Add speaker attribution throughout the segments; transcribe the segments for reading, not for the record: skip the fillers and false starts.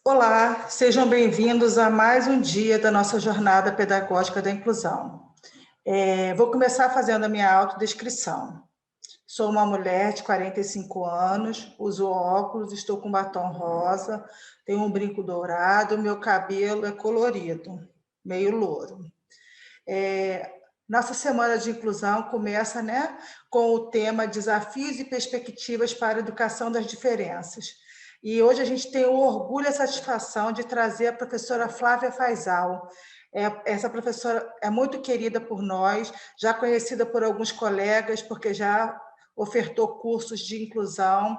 Speaker 1: Olá, sejam bem-vindos a mais um dia da nossa jornada pedagógica da inclusão. Vou começar fazendo a minha autodescrição. Sou uma mulher de 45 anos, uso óculos, estou com batom rosa, tenho um brinco dourado, meu cabelo é colorido, meio louro. Nossa semana de inclusão começa, com o tema Desafios e Perspectivas para a Educação das Diferenças. E hoje a gente tem o orgulho e a satisfação de trazer a professora Flávia Faisal. Essa professora é muito querida por nós, já conhecida por alguns colegas, porque já ofertou cursos de inclusão.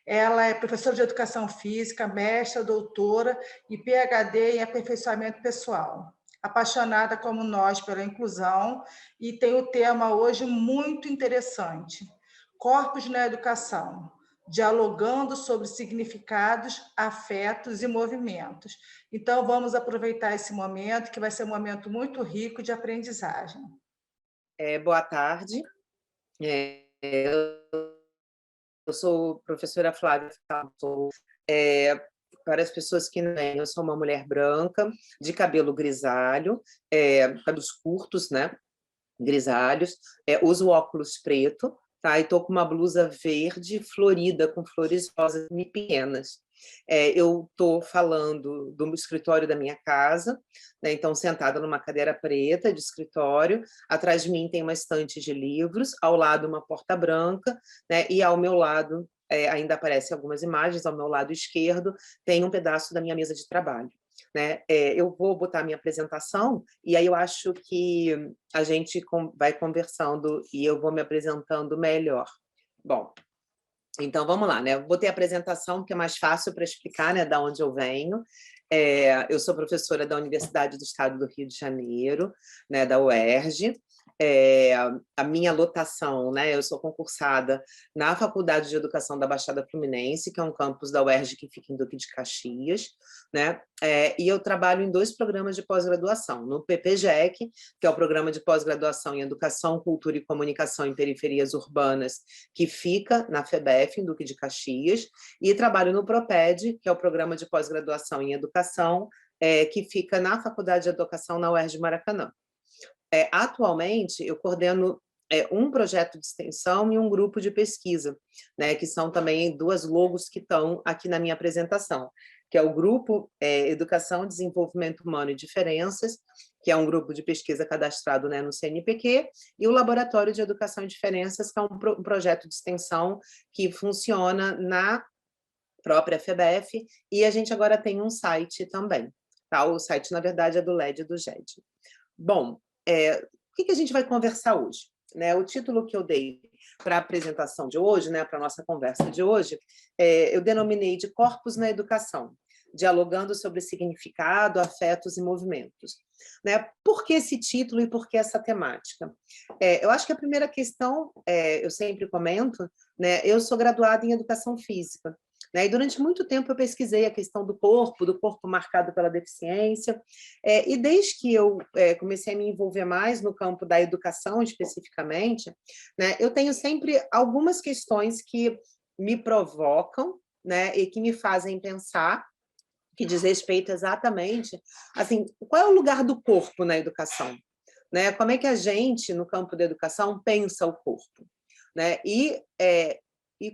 Speaker 1: Ela é professora de educação física, mestra, doutora e PhD em aperfeiçoamento pessoal. Apaixonada como nós pela inclusão, e tem o tema hoje muito interessante: Corpos na Educação, dialogando sobre significados, afetos e movimentos. Então, vamos aproveitar esse momento, que vai ser um momento muito rico de aprendizagem.
Speaker 2: Boa tarde. Eu sou professora Flávia Faisal. Para as pessoas que não veem, eu sou uma mulher branca, de cabelo grisalho, cabelos curtos, né? Grisalhos, uso óculos preto, tá? E estou com uma blusa verde florida, com flores rosas e pequenas. Eu estou falando do escritório da minha casa, né? Então, sentada numa cadeira preta de escritório, atrás de mim tem uma estante de livros, ao lado uma porta branca, né? E ao meu lado, ainda aparecem algumas imagens, ao meu lado esquerdo tem um pedaço da minha mesa de trabalho. Né? Eu vou botar minha apresentação e aí eu acho que a gente vai conversando e eu vou me apresentando melhor. Bom, então vamos lá, né? Eu botei a apresentação que é mais fácil para explicar, né, da onde eu venho. Eu sou professora da Universidade do Estado do Rio de Janeiro, né, da UERJ. A minha lotação, né? Eu sou concursada na Faculdade de Educação da Baixada Fluminense, que é um campus da UERJ que fica em Duque de Caxias, né? E eu trabalho em 2 programas de pós-graduação, no PPGEC, que é o Programa de Pós-Graduação em Educação, Cultura e Comunicação em Periferias Urbanas, que fica na FEBEF, em Duque de Caxias, e trabalho no PROPED, que é o Programa de Pós-Graduação em Educação, que fica na Faculdade de Educação na UERJ Maracanã. Atualmente, eu coordeno um projeto de extensão e um grupo de pesquisa, né, que são também 2 logos que estão aqui na minha apresentação, que é o Grupo Educação, Desenvolvimento Humano e Diferenças, que é um grupo de pesquisa cadastrado, né, no CNPq, e o Laboratório de Educação e Diferenças, que é um projeto de extensão que funciona na própria FEBEF, e a gente agora tem um site também. Tá? O site, na verdade, é do LED e do GED. Bom, o que a gente vai conversar hoje? Né, o título que eu dei para a apresentação de hoje, né, para a nossa conversa de hoje, eu denominei de Corpos na Educação, dialogando sobre significado, afetos e movimentos. Né? Por que esse título e por que essa temática? Eu acho que a primeira questão, eu sempre comento, né, eu sou graduada em Educação Física, né, e durante muito tempo eu pesquisei a questão do corpo marcado pela deficiência, e desde que eu comecei a me envolver mais no campo da educação especificamente, né, eu tenho sempre algumas questões que me provocam, né, e que me fazem pensar, que diz respeito exatamente, assim, qual é o lugar do corpo na educação? Né? Como é que a gente, no campo da educação, pensa o corpo? Né? E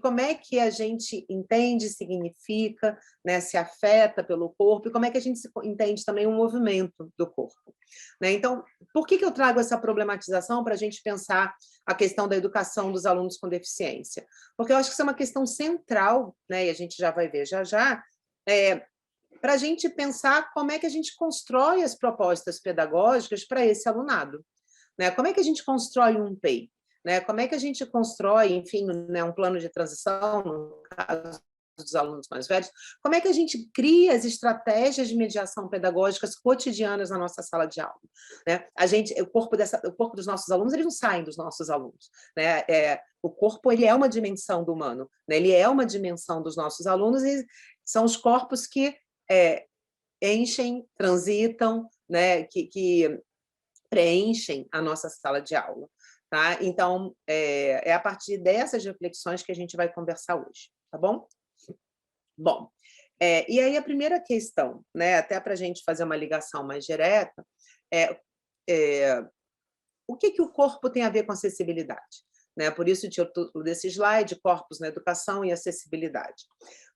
Speaker 2: como é que a gente entende, significa, né, se afeta pelo corpo, e como é que a gente entende também o movimento do corpo. Né? Então, por que eu trago essa problematização para a gente pensar a questão da educação dos alunos com deficiência? Porque eu acho que isso é uma questão central, né, e a gente já vai ver já já, para a gente pensar como é que a gente constrói as propostas pedagógicas para esse alunado. Né? Como é que a gente constrói um PEI? Né? Como é que a gente constrói, enfim, né, um plano de transição, no caso dos alunos mais velhos, como é que a gente cria as estratégias de mediação pedagógicas cotidianas na nossa sala de aula? Né? O corpo dos nossos alunos, eles não saem dos nossos alunos. Né? O corpo, ele é uma dimensão do humano, né? Ele é uma dimensão dos nossos alunos, e são os corpos que enchem, transitam, né? que preenchem a nossa sala de aula. Tá? Então, é a partir dessas reflexões que a gente vai conversar hoje, tá bom? Bom, E aí a primeira questão, né, até para a gente fazer uma ligação mais direta, é, é o que o corpo tem a ver com acessibilidade? Né? Por isso o título desse slide, Corpos na Educação e Acessibilidade.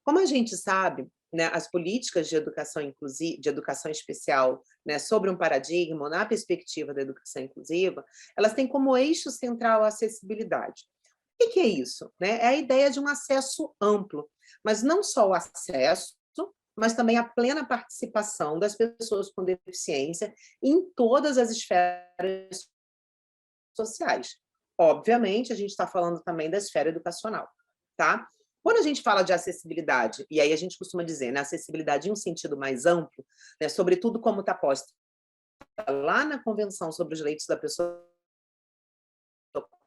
Speaker 2: Como a gente sabe, né, as políticas de educação inclusiva, de educação especial, né, sobre um paradigma, na perspectiva da educação inclusiva, elas têm como eixo central a acessibilidade. O que é isso? Né? É a ideia de um acesso amplo, mas não só o acesso, mas também a plena participação das pessoas com deficiência em todas as esferas sociais. Obviamente, a gente está falando também da esfera educacional, tá? Quando a gente fala de acessibilidade, e aí a gente costuma dizer, né, acessibilidade em um sentido mais amplo, né, sobretudo como está posta lá na Convenção sobre os Direitos da Pessoa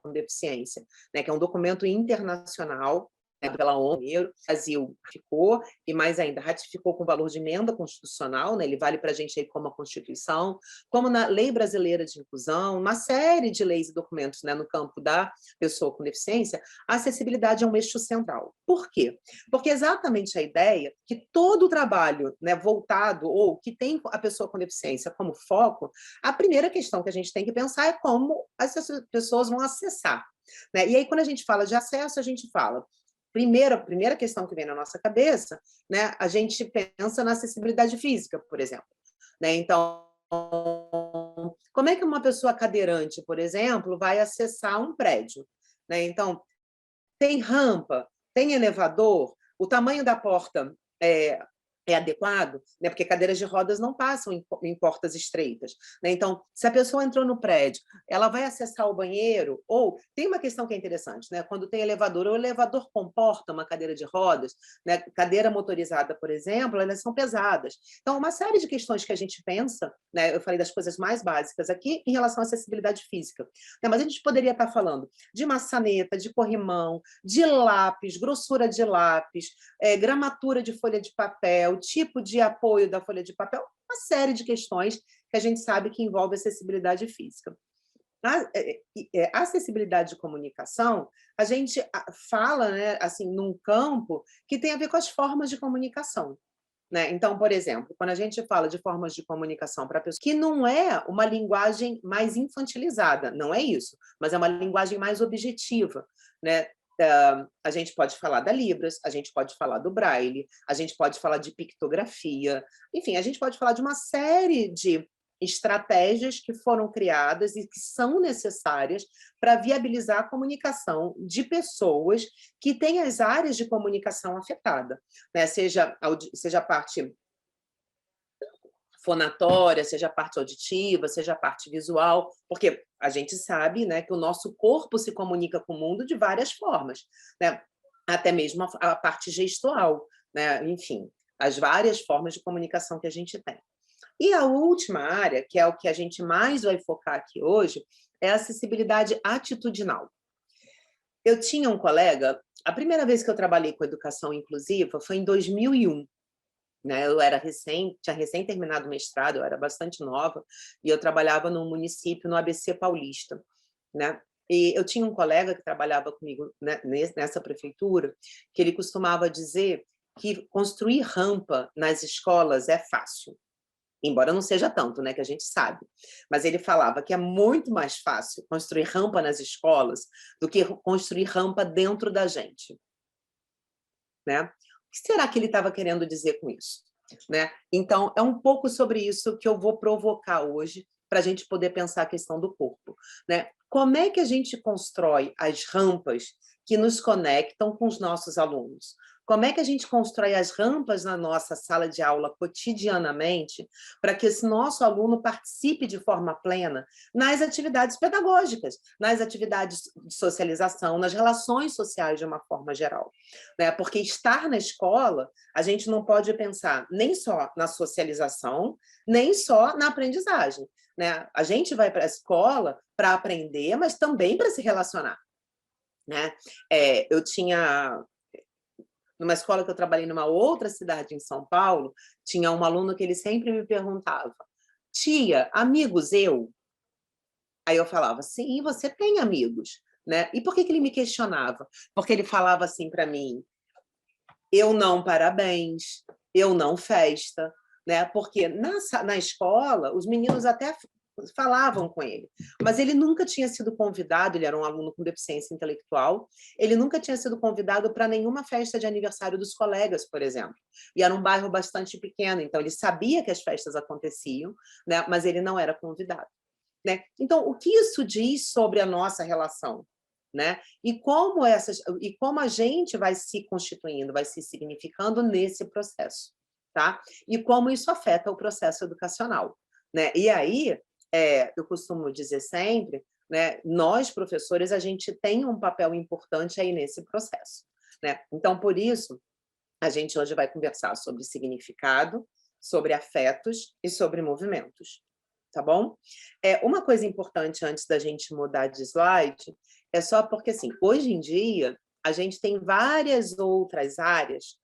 Speaker 2: com Deficiência, né, que é um documento internacional, né, pela ONU, o Brasil ficou, e mais ainda, ratificou com valor de emenda constitucional, né, ele vale para a gente aí como a Constituição, como na Lei Brasileira de Inclusão, uma série de leis e documentos, né, no campo da pessoa com deficiência, a acessibilidade é um eixo central. Por quê? Porque exatamente a ideia que todo o trabalho, né, voltado, ou que tem a pessoa com deficiência como foco, a primeira questão que a gente tem que pensar é como essas pessoas vão acessar. Né? E aí, quando a gente fala de acesso, a gente fala a primeira questão que vem na nossa cabeça, né, a gente pensa na acessibilidade física, por exemplo. Né? Então, como é que uma pessoa cadeirante, por exemplo, vai acessar um prédio? Né? Então, tem rampa, tem elevador, o tamanho da porta é adequado, né? Porque cadeiras de rodas não passam em portas estreitas. Né? Então, se a pessoa entrou no prédio, ela vai acessar o banheiro, ou tem uma questão que é interessante, né? Quando tem elevador, o elevador comporta uma cadeira de rodas, né? Cadeira motorizada, por exemplo, elas são pesadas. Então, uma série de questões que a gente pensa, né? Eu falei das coisas mais básicas aqui em relação à acessibilidade física. Né? Mas a gente poderia estar falando de maçaneta, de corrimão, de lápis, grossura de lápis, gramatura de folha de papel, tipo de apoio da folha de papel, uma série de questões que a gente sabe que envolve acessibilidade física. A acessibilidade de comunicação, a gente fala, né, assim, num campo que tem a ver com as formas de comunicação. Né? Então, por exemplo, quando a gente fala de formas de comunicação para pessoas, que não é uma linguagem mais infantilizada, não é isso, mas é uma linguagem mais objetiva. Né? A gente pode falar da Libras, a gente pode falar do Braille, a gente pode falar de pictografia, enfim, a gente pode falar de uma série de estratégias que foram criadas e que são necessárias para viabilizar a comunicação de pessoas que têm as áreas de comunicação afetadas, né? Seja a parte fonatória, seja a parte auditiva, seja a parte visual, porque a gente sabe, né, que o nosso corpo se comunica com o mundo de várias formas, né? Até mesmo a parte gestual, né? Enfim, as várias formas de comunicação que a gente tem. E a última área, que é o que a gente mais vai focar aqui hoje, é a acessibilidade atitudinal. Eu tinha um colega, a primeira vez que eu trabalhei com educação inclusiva foi em 2001. Né? Eu tinha recém terminado o mestrado, eu era bastante nova, e eu trabalhava num município no ABC Paulista. Né? E eu tinha um colega que trabalhava comigo, né, nessa prefeitura, que ele costumava dizer que construir rampa nas escolas é fácil. Embora não seja tanto, né, que a gente sabe. Mas ele falava que é muito mais fácil construir rampa nas escolas do que construir rampa dentro da gente. Né? O que será que ele estava querendo dizer com isso? Né? Então, é um pouco sobre isso que eu vou provocar hoje, para a gente poder pensar a questão do corpo. Né? Como é que a gente constrói as rampas que nos conectam com os nossos alunos? Como é que a gente constrói as rampas na nossa sala de aula cotidianamente para que esse nosso aluno participe de forma plena nas atividades pedagógicas, nas atividades de socialização, nas relações sociais de uma forma geral? Né? Porque estar na escola, a gente não pode pensar nem só na socialização, nem só na aprendizagem. Né? A gente vai para a escola para aprender, mas também para se relacionar. Né? Eu tinha... Numa escola que eu trabalhei numa outra cidade em São Paulo, tinha um aluno que ele sempre me perguntava: tia, amigos eu? Aí eu falava: sim, você tem amigos. Né? E por que ele me questionava? Porque ele falava assim para mim: eu não, parabéns. eu não festa, né? Porque na escola, os meninos até falavam com ele, mas ele nunca tinha sido convidado, ele era um aluno com deficiência intelectual, ele nunca tinha sido convidado para nenhuma festa de aniversário dos colegas, por exemplo. E era um bairro bastante pequeno, então ele sabia que as festas aconteciam, né? Mas ele não era convidado, né? Então, o que isso diz sobre a nossa relação? Né? E como a gente vai se constituindo, vai se significando nesse processo, tá? E como isso afeta o processo educacional, né? E aí, eu costumo dizer sempre, né? Nós professores, a gente tem um papel importante aí nesse processo, né? Então, por isso, a gente hoje vai conversar sobre significado, sobre afetos e sobre movimentos, tá bom? Uma coisa importante antes da gente mudar de slide é só porque, assim, hoje em dia, a gente tem várias outras áreas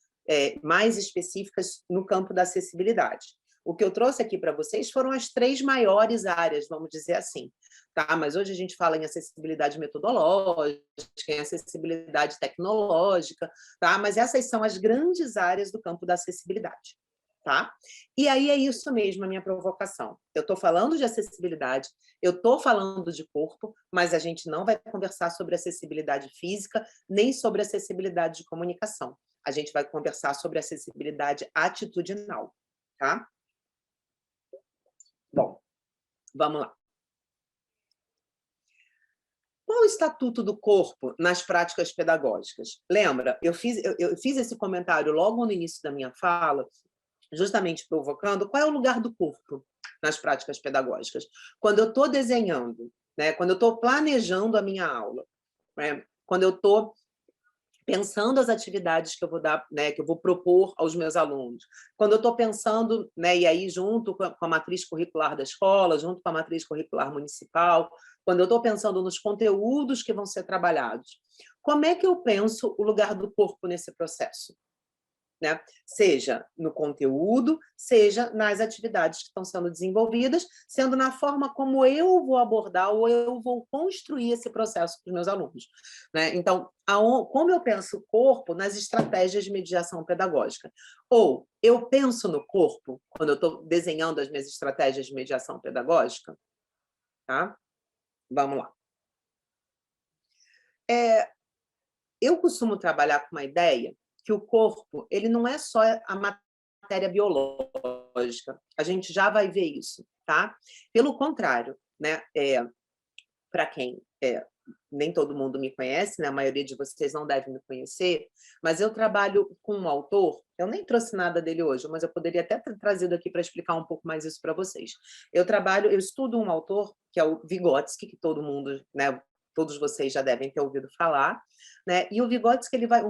Speaker 2: mais específicas no campo da acessibilidade. O que eu trouxe aqui para vocês foram as 3 maiores áreas, vamos dizer assim, tá? Mas hoje a gente fala em acessibilidade metodológica, em acessibilidade tecnológica, tá? Mas essas são as grandes áreas do campo da acessibilidade. Tá? E aí é isso mesmo a minha provocação. Eu estou falando de acessibilidade, eu estou falando de corpo, mas a gente não vai conversar sobre acessibilidade física, nem sobre acessibilidade de comunicação. A gente vai conversar sobre acessibilidade atitudinal, tá? Bom, vamos lá. Qual o estatuto do corpo nas práticas pedagógicas? Lembra, eu fiz esse comentário logo no início da minha fala, justamente provocando qual é o lugar do corpo nas práticas pedagógicas. Quando eu estou desenhando, né? Quando eu estou planejando a minha aula, né? Quando eu estou pensando as atividades que eu vou dar, né, que eu vou propor aos meus alunos. Quando eu estou pensando, né, e aí junto com a matriz curricular da escola, junto com a matriz curricular municipal, quando eu estou pensando nos conteúdos que vão ser trabalhados, como é que eu penso o lugar do corpo nesse processo? Né? Seja no conteúdo, seja nas atividades que estão sendo desenvolvidas, sendo na forma como eu vou abordar ou eu vou construir esse processo para os meus alunos. Né? Então, como eu penso o corpo nas estratégias de mediação pedagógica? Ou eu penso no corpo quando eu estou desenhando as minhas estratégias de mediação pedagógica? Tá? Vamos lá. Eu costumo trabalhar com uma ideia que o corpo ele não é só a matéria biológica. A gente já vai ver isso, tá? Pelo contrário, né? Para quem nem todo mundo me conhece, né? A maioria de vocês não deve me conhecer, mas eu trabalho com um autor, eu nem trouxe nada dele hoje, mas eu poderia até ter trazido aqui para explicar um pouco mais isso para vocês. Eu estudo um autor, que é o Vygotsky, que todo mundo, né? Todos vocês já devem ter ouvido falar, né? E o Vygotsky, ele vai,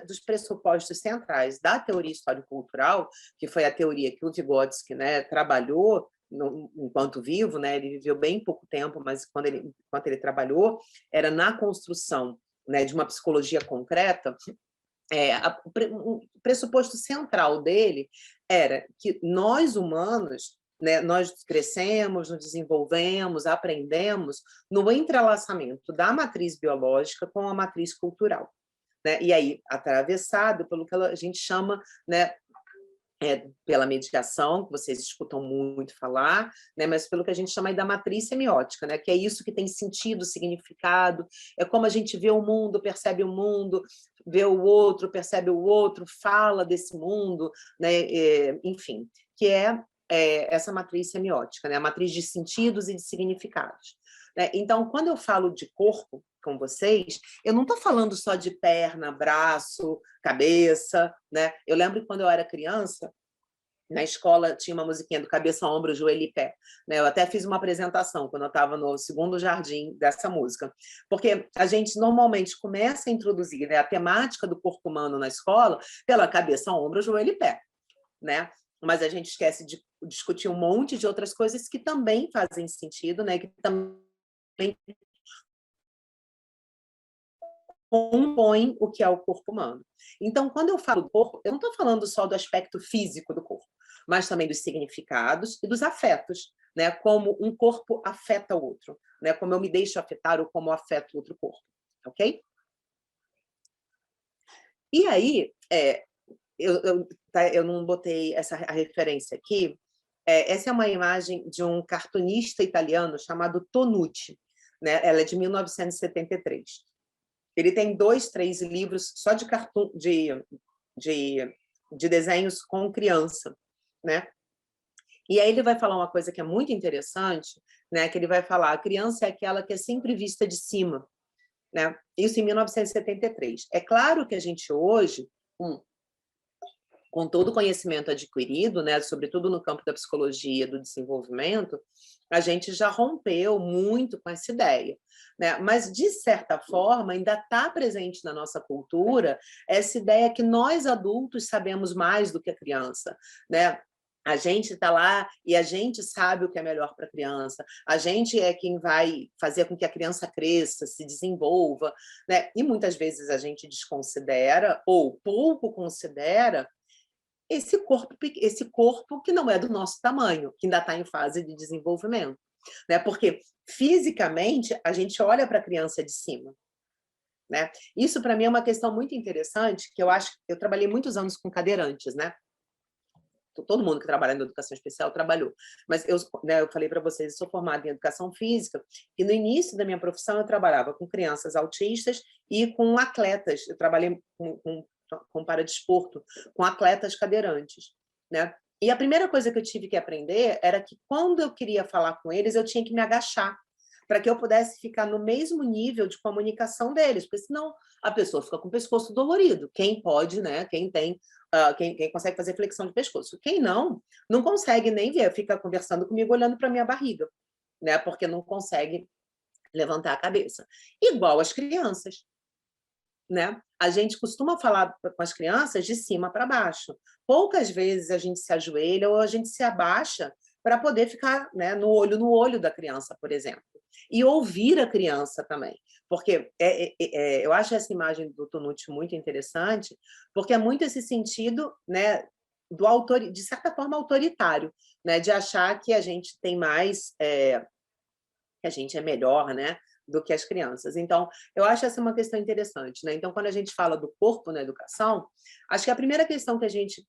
Speaker 2: dos pressupostos centrais da teoria histórico-cultural, que foi a teoria que o Vygotsky, né, trabalhou enquanto vivo, né? Ele viveu bem pouco tempo, mas enquanto ele trabalhou, era na construção, né, de uma psicologia concreta. O pressuposto central dele era que nós humanos, né, nós crescemos, nos desenvolvemos, aprendemos no entrelaçamento da matriz biológica com a matriz cultural. Né? E aí, atravessado pelo que a gente chama, né, pela mediação, que vocês escutam muito falar, né, mas pelo que a gente chama aí da matriz semiótica, né, que é isso que tem sentido, significado, é como a gente vê o mundo, percebe o mundo, vê o outro, percebe o outro, fala desse mundo, né, enfim, que essa matriz semiótica, né, a matriz de sentidos e de significados. Né? Então, quando eu falo de corpo com vocês, eu não estou falando só de perna, braço, cabeça, né? Eu lembro que quando eu era criança, na escola tinha uma musiquinha do cabeça, ombro, joelho e pé. Né? Eu até fiz uma apresentação quando eu estava no segundo jardim dessa música. Porque a gente normalmente começa a introduzir, né, a temática do corpo humano na escola pela cabeça, ombro, joelho e pé. Né? Mas a gente esquece de discutir um monte de outras coisas que também fazem sentido, né? Que também compõem o que é o corpo humano. Então, quando eu falo do corpo, eu não estou falando só do aspecto físico do corpo, mas também dos significados e dos afetos, né? Como um corpo afeta o outro, né? Como eu me deixo afetar ou como afeto o outro corpo, ok? E aí, eu não botei a referência aqui. Essa é uma imagem de um cartunista italiano chamado Tonucci, né? Ela é de 1973. Ele tem 2, 3 livros só de de desenhos com criança, né? E aí ele vai falar uma coisa que é muito interessante, né? Que ele vai falar: a criança é aquela que é sempre vista de cima, né? Isso em 1973. É claro que a gente hoje, com todo o conhecimento adquirido, né, sobretudo no campo da psicologia do desenvolvimento, a gente já rompeu muito com essa ideia, né? Mas, de certa forma, ainda está presente na nossa cultura essa ideia que nós adultos sabemos mais do que a criança, né? A gente está lá e a gente sabe o que é melhor para a criança. A gente é quem vai fazer com que a criança cresça, se desenvolva, né? E muitas vezes a gente desconsidera ou pouco considera esse corpo que não é do nosso tamanho, que ainda está em fase de desenvolvimento, né? Porque fisicamente a gente olha para a criança de cima, né? Isso para mim é uma questão muito interessante, que eu trabalhei muitos anos com cadeirantes, né? Todo mundo que trabalha na educação especial trabalhou, mas eu falei para vocês, eu sou formada em educação física e no início da minha profissão eu trabalhava com crianças autistas e com atletas. Eu trabalhei com paradesporto, com atletas cadeirantes, né? E a primeira coisa que eu tive que aprender era que quando eu queria falar com eles, eu tinha que me agachar para que eu pudesse ficar no mesmo nível de comunicação deles, porque senão a pessoa fica com o pescoço dolorido. Quem pode, né? Quem tem, quem consegue fazer flexão de pescoço. Quem não consegue nem ver, fica conversando comigo olhando para minha barriga, né? Porque não consegue levantar a cabeça. Igual as crianças, né? A gente costuma falar com as crianças de cima para baixo. Poucas vezes a gente se ajoelha ou a gente se abaixa para poder ficar, né, no olho da criança, por exemplo. E ouvir a criança também. Porque eu acho essa imagem do Tonucci muito interessante, porque é muito esse sentido, né, de certa forma, autoritário, né, de achar que a gente tem mais, que a gente é melhor, né, do que as crianças. Então, eu acho essa uma questão interessante, né? Então, quando a gente fala do corpo na educação, acho que a primeira questão que a gente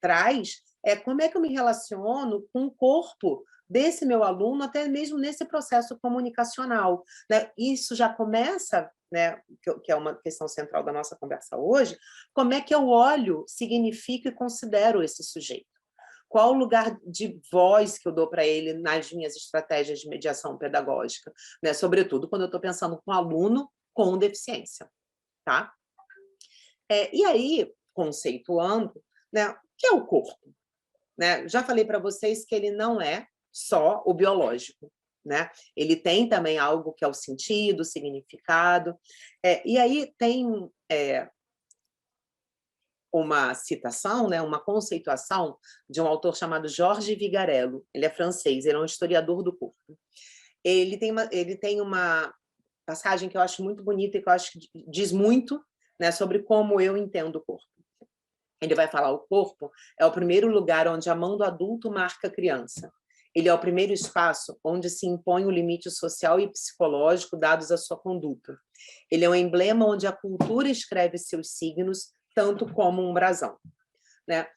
Speaker 2: traz é como é que eu me relaciono com o corpo desse meu aluno, até mesmo nesse processo comunicacional, né? Isso já começa, né, que é uma questão central da nossa conversa hoje, como é que eu olho, significo e considero esse sujeito. Qual o lugar de voz que eu dou para ele nas minhas estratégias de mediação pedagógica, né? Sobretudo quando eu estou pensando com um aluno com deficiência, tá? E aí, conceituando, né, o que é o corpo? Né? Já falei para vocês que ele não é só o biológico, né? Ele tem também algo que é o sentido, o significado. E aí tem uma citação, né, uma conceituação de um autor chamado Jorge Vigarello. Ele é francês, ele é um historiador do corpo. Ele tem uma passagem que eu acho muito bonita e que eu acho que diz muito, né, sobre como eu entendo o corpo. Ele vai falar: o corpo é o primeiro lugar onde a mão do adulto marca a criança. Ele é o primeiro espaço onde se impõe o limite social e psicológico dados à sua conduta. Ele é um emblema onde a cultura escreve seus signos, tanto como um brasão, né?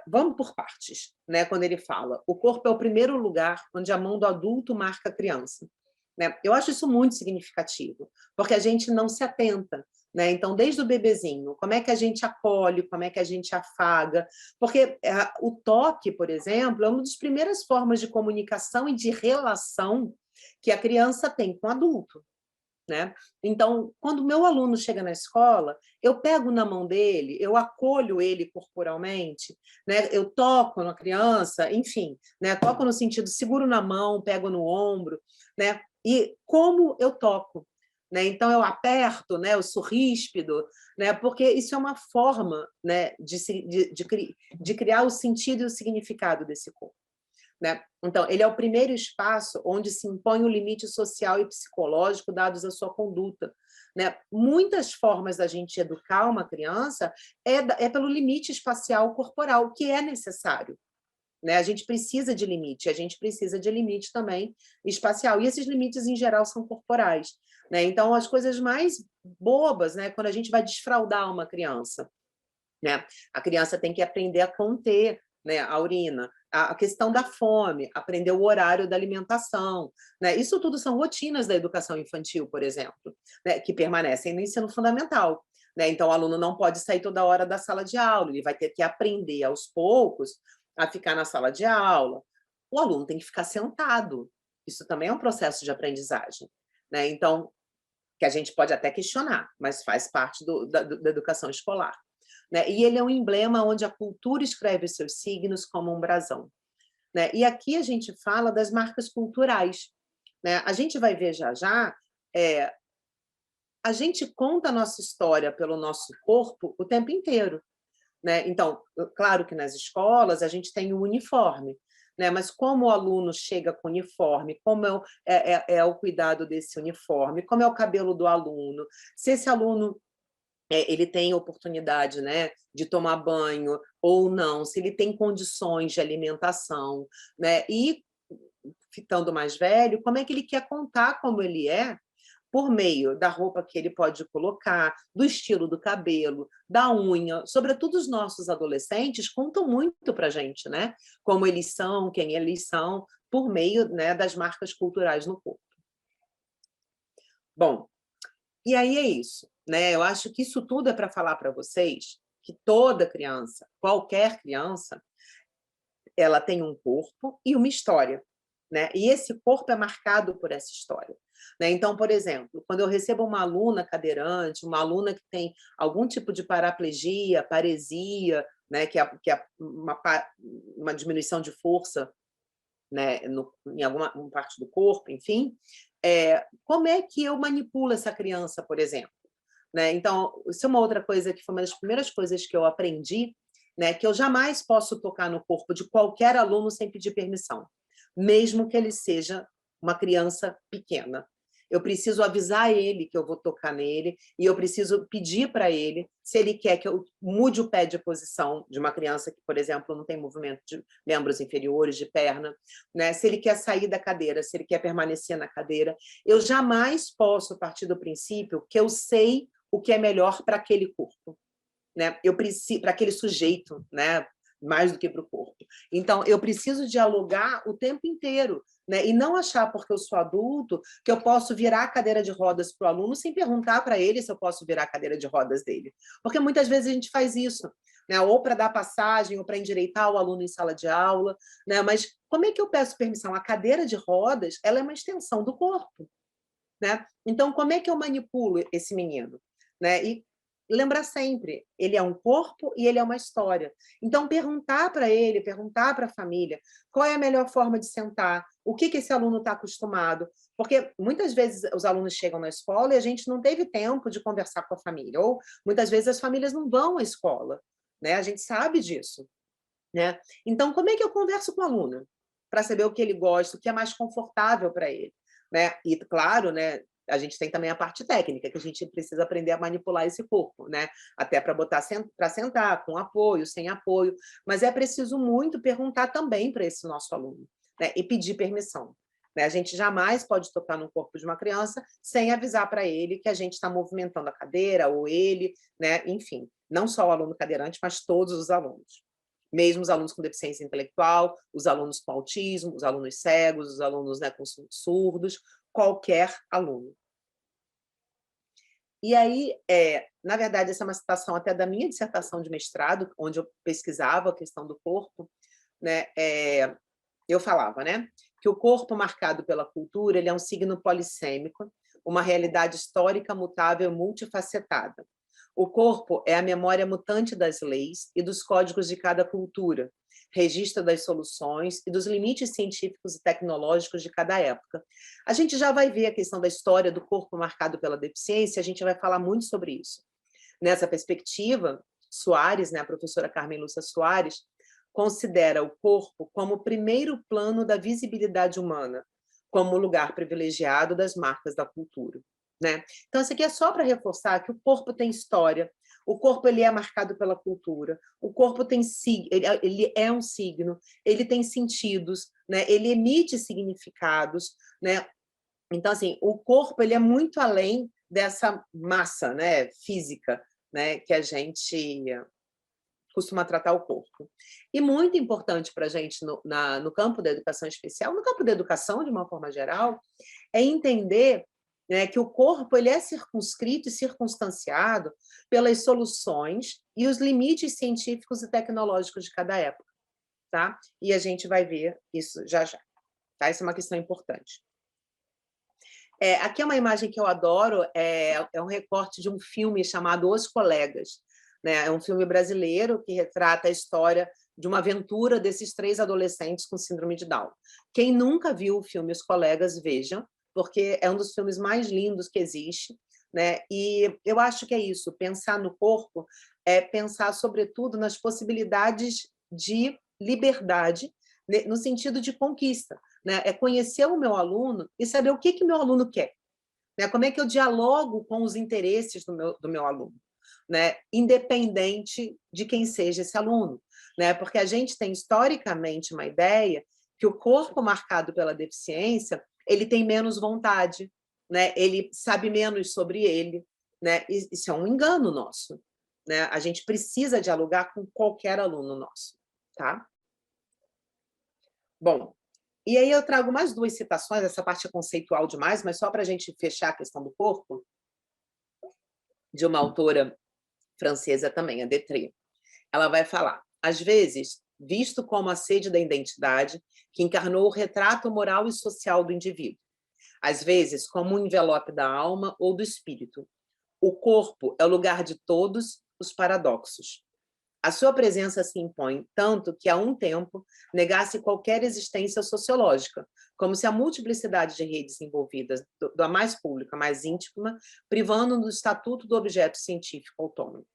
Speaker 2: Vamos por partes, né? Quando ele fala: o corpo é o primeiro lugar onde a mão do adulto marca a criança, né? Eu acho isso muito significativo, porque a gente não se atenta, né? Então, desde o bebezinho, como é que a gente acolhe, como é que a gente afaga, porque o toque, por exemplo, é uma das primeiras formas de comunicação e de relação que a criança tem com o adulto, né? Então, quando o meu aluno chega na escola, eu pego na mão dele, eu acolho ele corporalmente, né? Eu toco na criança, enfim, né? Toco no sentido, seguro na mão, pego no ombro, né? E como eu toco, né? Então, eu aperto, né? Eu sou ríspido, né? Porque isso é uma forma, né, de criar o sentido e o significado desse corpo, né? Então, ele é o primeiro espaço onde se impõe o limite social e psicológico dados à sua conduta, né? Muitas formas da gente educar uma criança é pelo limite espacial corporal, que é necessário, né? A gente precisa de limite, a gente precisa de limite também espacial, e esses limites, em geral, são corporais, né? Então, as coisas mais bobas, né? Quando a gente vai desfraldar uma criança, né? A criança tem que aprender a conter, né, a urina, a questão da fome, aprender o horário da alimentação, né? Isso tudo são rotinas da educação infantil, por exemplo, né, que permanecem no ensino fundamental. Né? Então, o aluno não pode sair toda hora da sala de aula, ele vai ter que aprender aos poucos a ficar na sala de aula. O aluno tem que ficar sentado. Isso também é um processo de aprendizagem. Né? Então, que a gente pode até questionar, mas faz parte da educação escolar. Né? E ele é um emblema onde a cultura escreve os seus signos como um brasão. Né? E aqui a gente fala das marcas culturais. Né? A gente vai ver já já, a gente conta a nossa história pelo nosso corpo o tempo inteiro. Né? Então, claro que nas escolas a gente tem o uniforme, né? Mas como o aluno chega com o uniforme, como é o cuidado desse uniforme, como é o cabelo do aluno, se esse aluno ele tem oportunidade, né, de tomar banho ou não, se ele tem condições de alimentação, né? E, ficando mais velho, como é que ele quer contar como ele é por meio da roupa que ele pode colocar, do estilo do cabelo, da unha, sobretudo os nossos adolescentes contam muito para a gente, né? Como eles são, quem eles são, por meio, né, das marcas culturais no corpo. Bom, e aí é isso, né? Eu acho que isso tudo é para falar para vocês que toda criança, qualquer criança, ela tem um corpo e uma história, né? E esse corpo é marcado por essa história. Né? Então, por exemplo, quando eu recebo uma aluna cadeirante, uma aluna que tem algum tipo de paraplegia, paresia, né? que é uma diminuição de força, né? Em alguma parte do corpo, enfim, como é que eu manipulo essa criança, por exemplo? Né? Então, isso é uma outra coisa que foi uma das primeiras coisas que eu aprendi, né? Que eu jamais posso tocar no corpo de qualquer aluno sem pedir permissão, mesmo que ele seja uma criança pequena. Eu preciso avisar ele que eu vou tocar nele e eu preciso pedir para ele se ele quer que eu mude o pé de posição de uma criança que, por exemplo, não tem movimento de membros inferiores, de perna, né? Se ele quer sair da cadeira, se ele quer permanecer na cadeira. Eu jamais posso partir do princípio que eu sei o que é melhor para aquele corpo, né? Eu preciso para aquele sujeito, né? Mais do que para o corpo. Então, eu preciso dialogar o tempo inteiro, né? E não achar, porque eu sou adulto, que eu posso virar a cadeira de rodas para o aluno sem perguntar para ele se eu posso virar a cadeira de rodas dele. Porque muitas vezes a gente faz isso, né? Ou para dar passagem, ou para endireitar o aluno em sala de aula, né? Mas como é que eu peço permissão? A cadeira de rodas, ela é uma extensão do corpo, né? Então, como é que eu manipulo esse menino? Né? E lembrar sempre, ele é um corpo e ele é uma história. Então, perguntar para ele, perguntar para a família, qual é a melhor forma de sentar, o que esse aluno está acostumado, porque muitas vezes os alunos chegam na escola e a gente não teve tempo de conversar com a família, ou muitas vezes as famílias não vão à escola, né? A gente sabe disso, né? Então, como é que eu converso com o aluno? Para saber o que ele gosta, o que é mais confortável para ele, né? E, claro, né, a gente tem também a parte técnica, que a gente precisa aprender a manipular esse corpo, né? Até para botar para sentar, com apoio, sem apoio. Mas é preciso muito perguntar também para esse nosso aluno, né? E pedir permissão. Né? A gente jamais pode tocar no corpo de uma criança sem avisar para ele que a gente está movimentando a cadeira, ou ele, né? Enfim, não só o aluno cadeirante, mas todos os alunos. Mesmo os alunos com deficiência intelectual, os alunos com autismo, os alunos cegos, os alunos, né, com surdos, qualquer aluno. E aí, na verdade, essa é uma citação até da minha dissertação de mestrado, onde eu pesquisava a questão do corpo, né? Eu falava, né, que o corpo marcado pela cultura ele é um signo polissêmico, uma realidade histórica mutável multifacetada. O corpo é a memória mutante das leis e dos códigos de cada cultura, registro das soluções e dos limites científicos e tecnológicos de cada época. A gente já vai ver a questão da história do corpo marcado pela deficiência, a gente vai falar muito sobre isso. Nessa perspectiva, Soares, né, a professora Carmen Lúcia Soares, considera o corpo como o primeiro plano da visibilidade humana, como o lugar privilegiado das marcas da cultura. Né? Então, isso aqui é só para reforçar que o corpo tem história, o corpo ele é marcado pela cultura, o corpo tem ele é um signo, ele tem sentidos, né? Ele emite significados, né? Então, assim, o corpo ele é muito além dessa massa, né, física, né, que a gente costuma tratar o corpo. E muito importante para a gente no campo da educação especial, no campo da educação de uma forma geral, é entender, né, que o corpo ele é circunscrito e circunstanciado pelas soluções e os limites científicos e tecnológicos de cada época, tá? E a gente vai ver isso já já, tá? Essa é uma questão importante. Aqui é uma imagem que eu adoro, é um recorte de um filme chamado Os Colegas, né? É um filme brasileiro que retrata a história de uma aventura desses 3 adolescentes com síndrome de Down. Quem nunca viu o filme Os Colegas, vejam, porque é um dos filmes mais lindos que existe, né? E eu acho que é isso, pensar no corpo é pensar, sobretudo, nas possibilidades de liberdade, né, no sentido de conquista, né? É conhecer o meu aluno e saber o que o meu aluno quer, né? Como é que eu dialogo com os interesses do meu aluno, né? Independente de quem seja esse aluno, né? Porque a gente tem historicamente uma ideia que o corpo marcado pela deficiência ele tem menos vontade, né? Ele sabe menos sobre ele, né? Isso é um engano nosso, né? A gente precisa dialogar com qualquer aluno nosso, tá? Bom, e aí eu trago mais 2 citações, essa parte é conceitual demais, mas só para a gente fechar a questão do corpo, de uma autora francesa também, a Détré. Ela vai falar, às vezes, visto como a sede da identidade, que encarnou o retrato moral e social do indivíduo, às vezes como um envelope da alma ou do espírito. O corpo é o lugar de todos os paradoxos. A sua presença se impõe tanto que, há um tempo, negasse qualquer existência sociológica, como se a multiplicidade de redes envolvidas, da mais pública à mais íntima, privando do estatuto do objeto científico autônomo.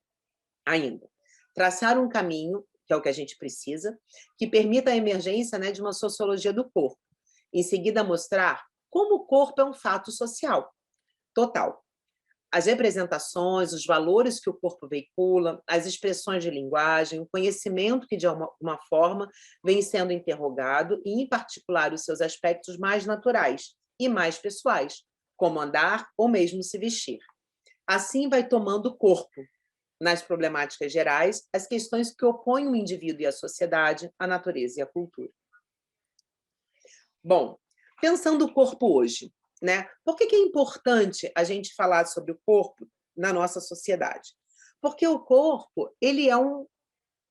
Speaker 2: Ainda, traçar um caminho, que é o que a gente precisa, que permita a emergência, né, de uma sociologia do corpo. Em seguida, mostrar como o corpo é um fato social, total. As representações, os valores que o corpo veicula, as expressões de linguagem, o conhecimento que, de uma forma, vem sendo interrogado, e, em particular, os seus aspectos mais naturais e mais pessoais, como andar ou mesmo se vestir. Assim vai tomando corpo, nas problemáticas gerais, as questões que opõem o indivíduo e a sociedade, a natureza e a cultura. Bom, pensando o corpo hoje, né? Por que é importante a gente falar sobre o corpo na nossa sociedade? Porque o corpo, ele é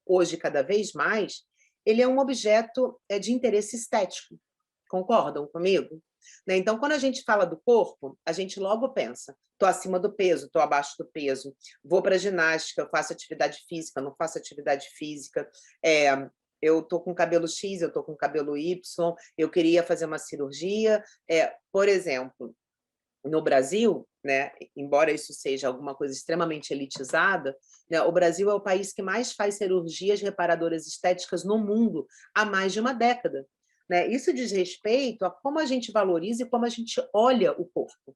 Speaker 2: hoje cada vez mais, ele é um objeto de interesse estético. Concordam comigo? Né? Então, quando a gente fala do corpo, a gente logo pensa, estou acima do peso, estou abaixo do peso, vou para a ginástica, eu faço atividade física, não faço atividade física, eu estou com cabelo X, eu estou com cabelo Y, eu queria fazer uma cirurgia. Por exemplo, no Brasil, né, embora isso seja alguma coisa extremamente elitizada, né, o Brasil é o país que mais faz cirurgias reparadoras estéticas no mundo há mais de uma década. Né? Isso diz respeito a como a gente valoriza e como a gente olha o corpo.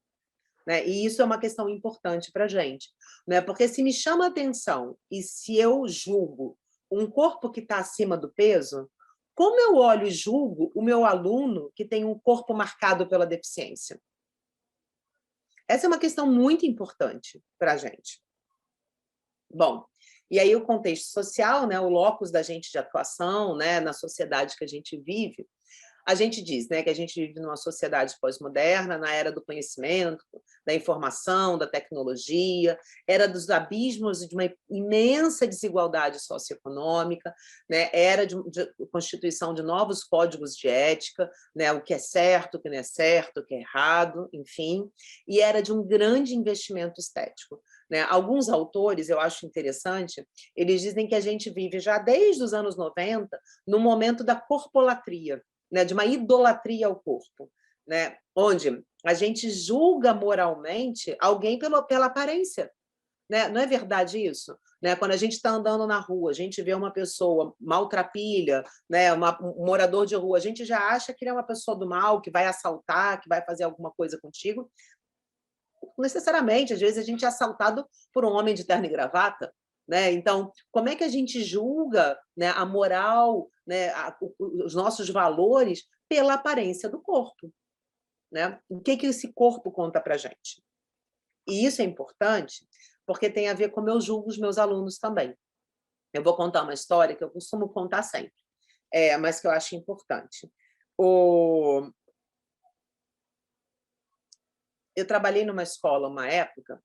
Speaker 2: Né? E isso é uma questão importante para a gente. Né? Porque se me chama a atenção e se eu julgo um corpo que está acima do peso, como eu olho e julgo o meu aluno que tem um corpo marcado pela deficiência? Essa é uma questão muito importante para a gente. Bom, e aí o contexto social, né, o locus da gente de atuação, né, na sociedade que a gente vive, a gente diz, né, que a gente vive numa sociedade pós-moderna, na era do conhecimento, da informação, da tecnologia, era dos abismos de uma imensa desigualdade socioeconômica, né, era de constituição de novos códigos de ética, né, o que é certo, o que não é certo, o que é errado, enfim, e era de um grande investimento estético. Né? Alguns autores, eu acho interessante, eles dizem que a gente vive já desde os anos 90 no momento da corpolatria, né, de uma idolatria ao corpo, né, onde a gente julga moralmente alguém pela aparência. Né? Não é verdade isso? Né? Quando a gente está andando na rua, a gente vê uma pessoa maltrapilha, né? Um morador de rua, a gente já acha que ele é uma pessoa do mal, que vai assaltar, que vai fazer alguma coisa contigo. Necessariamente, às vezes a gente é assaltado por um homem de terno e gravata. Né? Então, como é que a gente julga, né, a moral, né, os nossos valores pela aparência do corpo? Né? O que esse corpo conta para a gente? E isso é importante porque tem a ver com como eu julgo os meus alunos também. Eu vou contar uma história que eu costumo contar sempre, mas que eu acho importante. Eu trabalhei numa escola, uma época,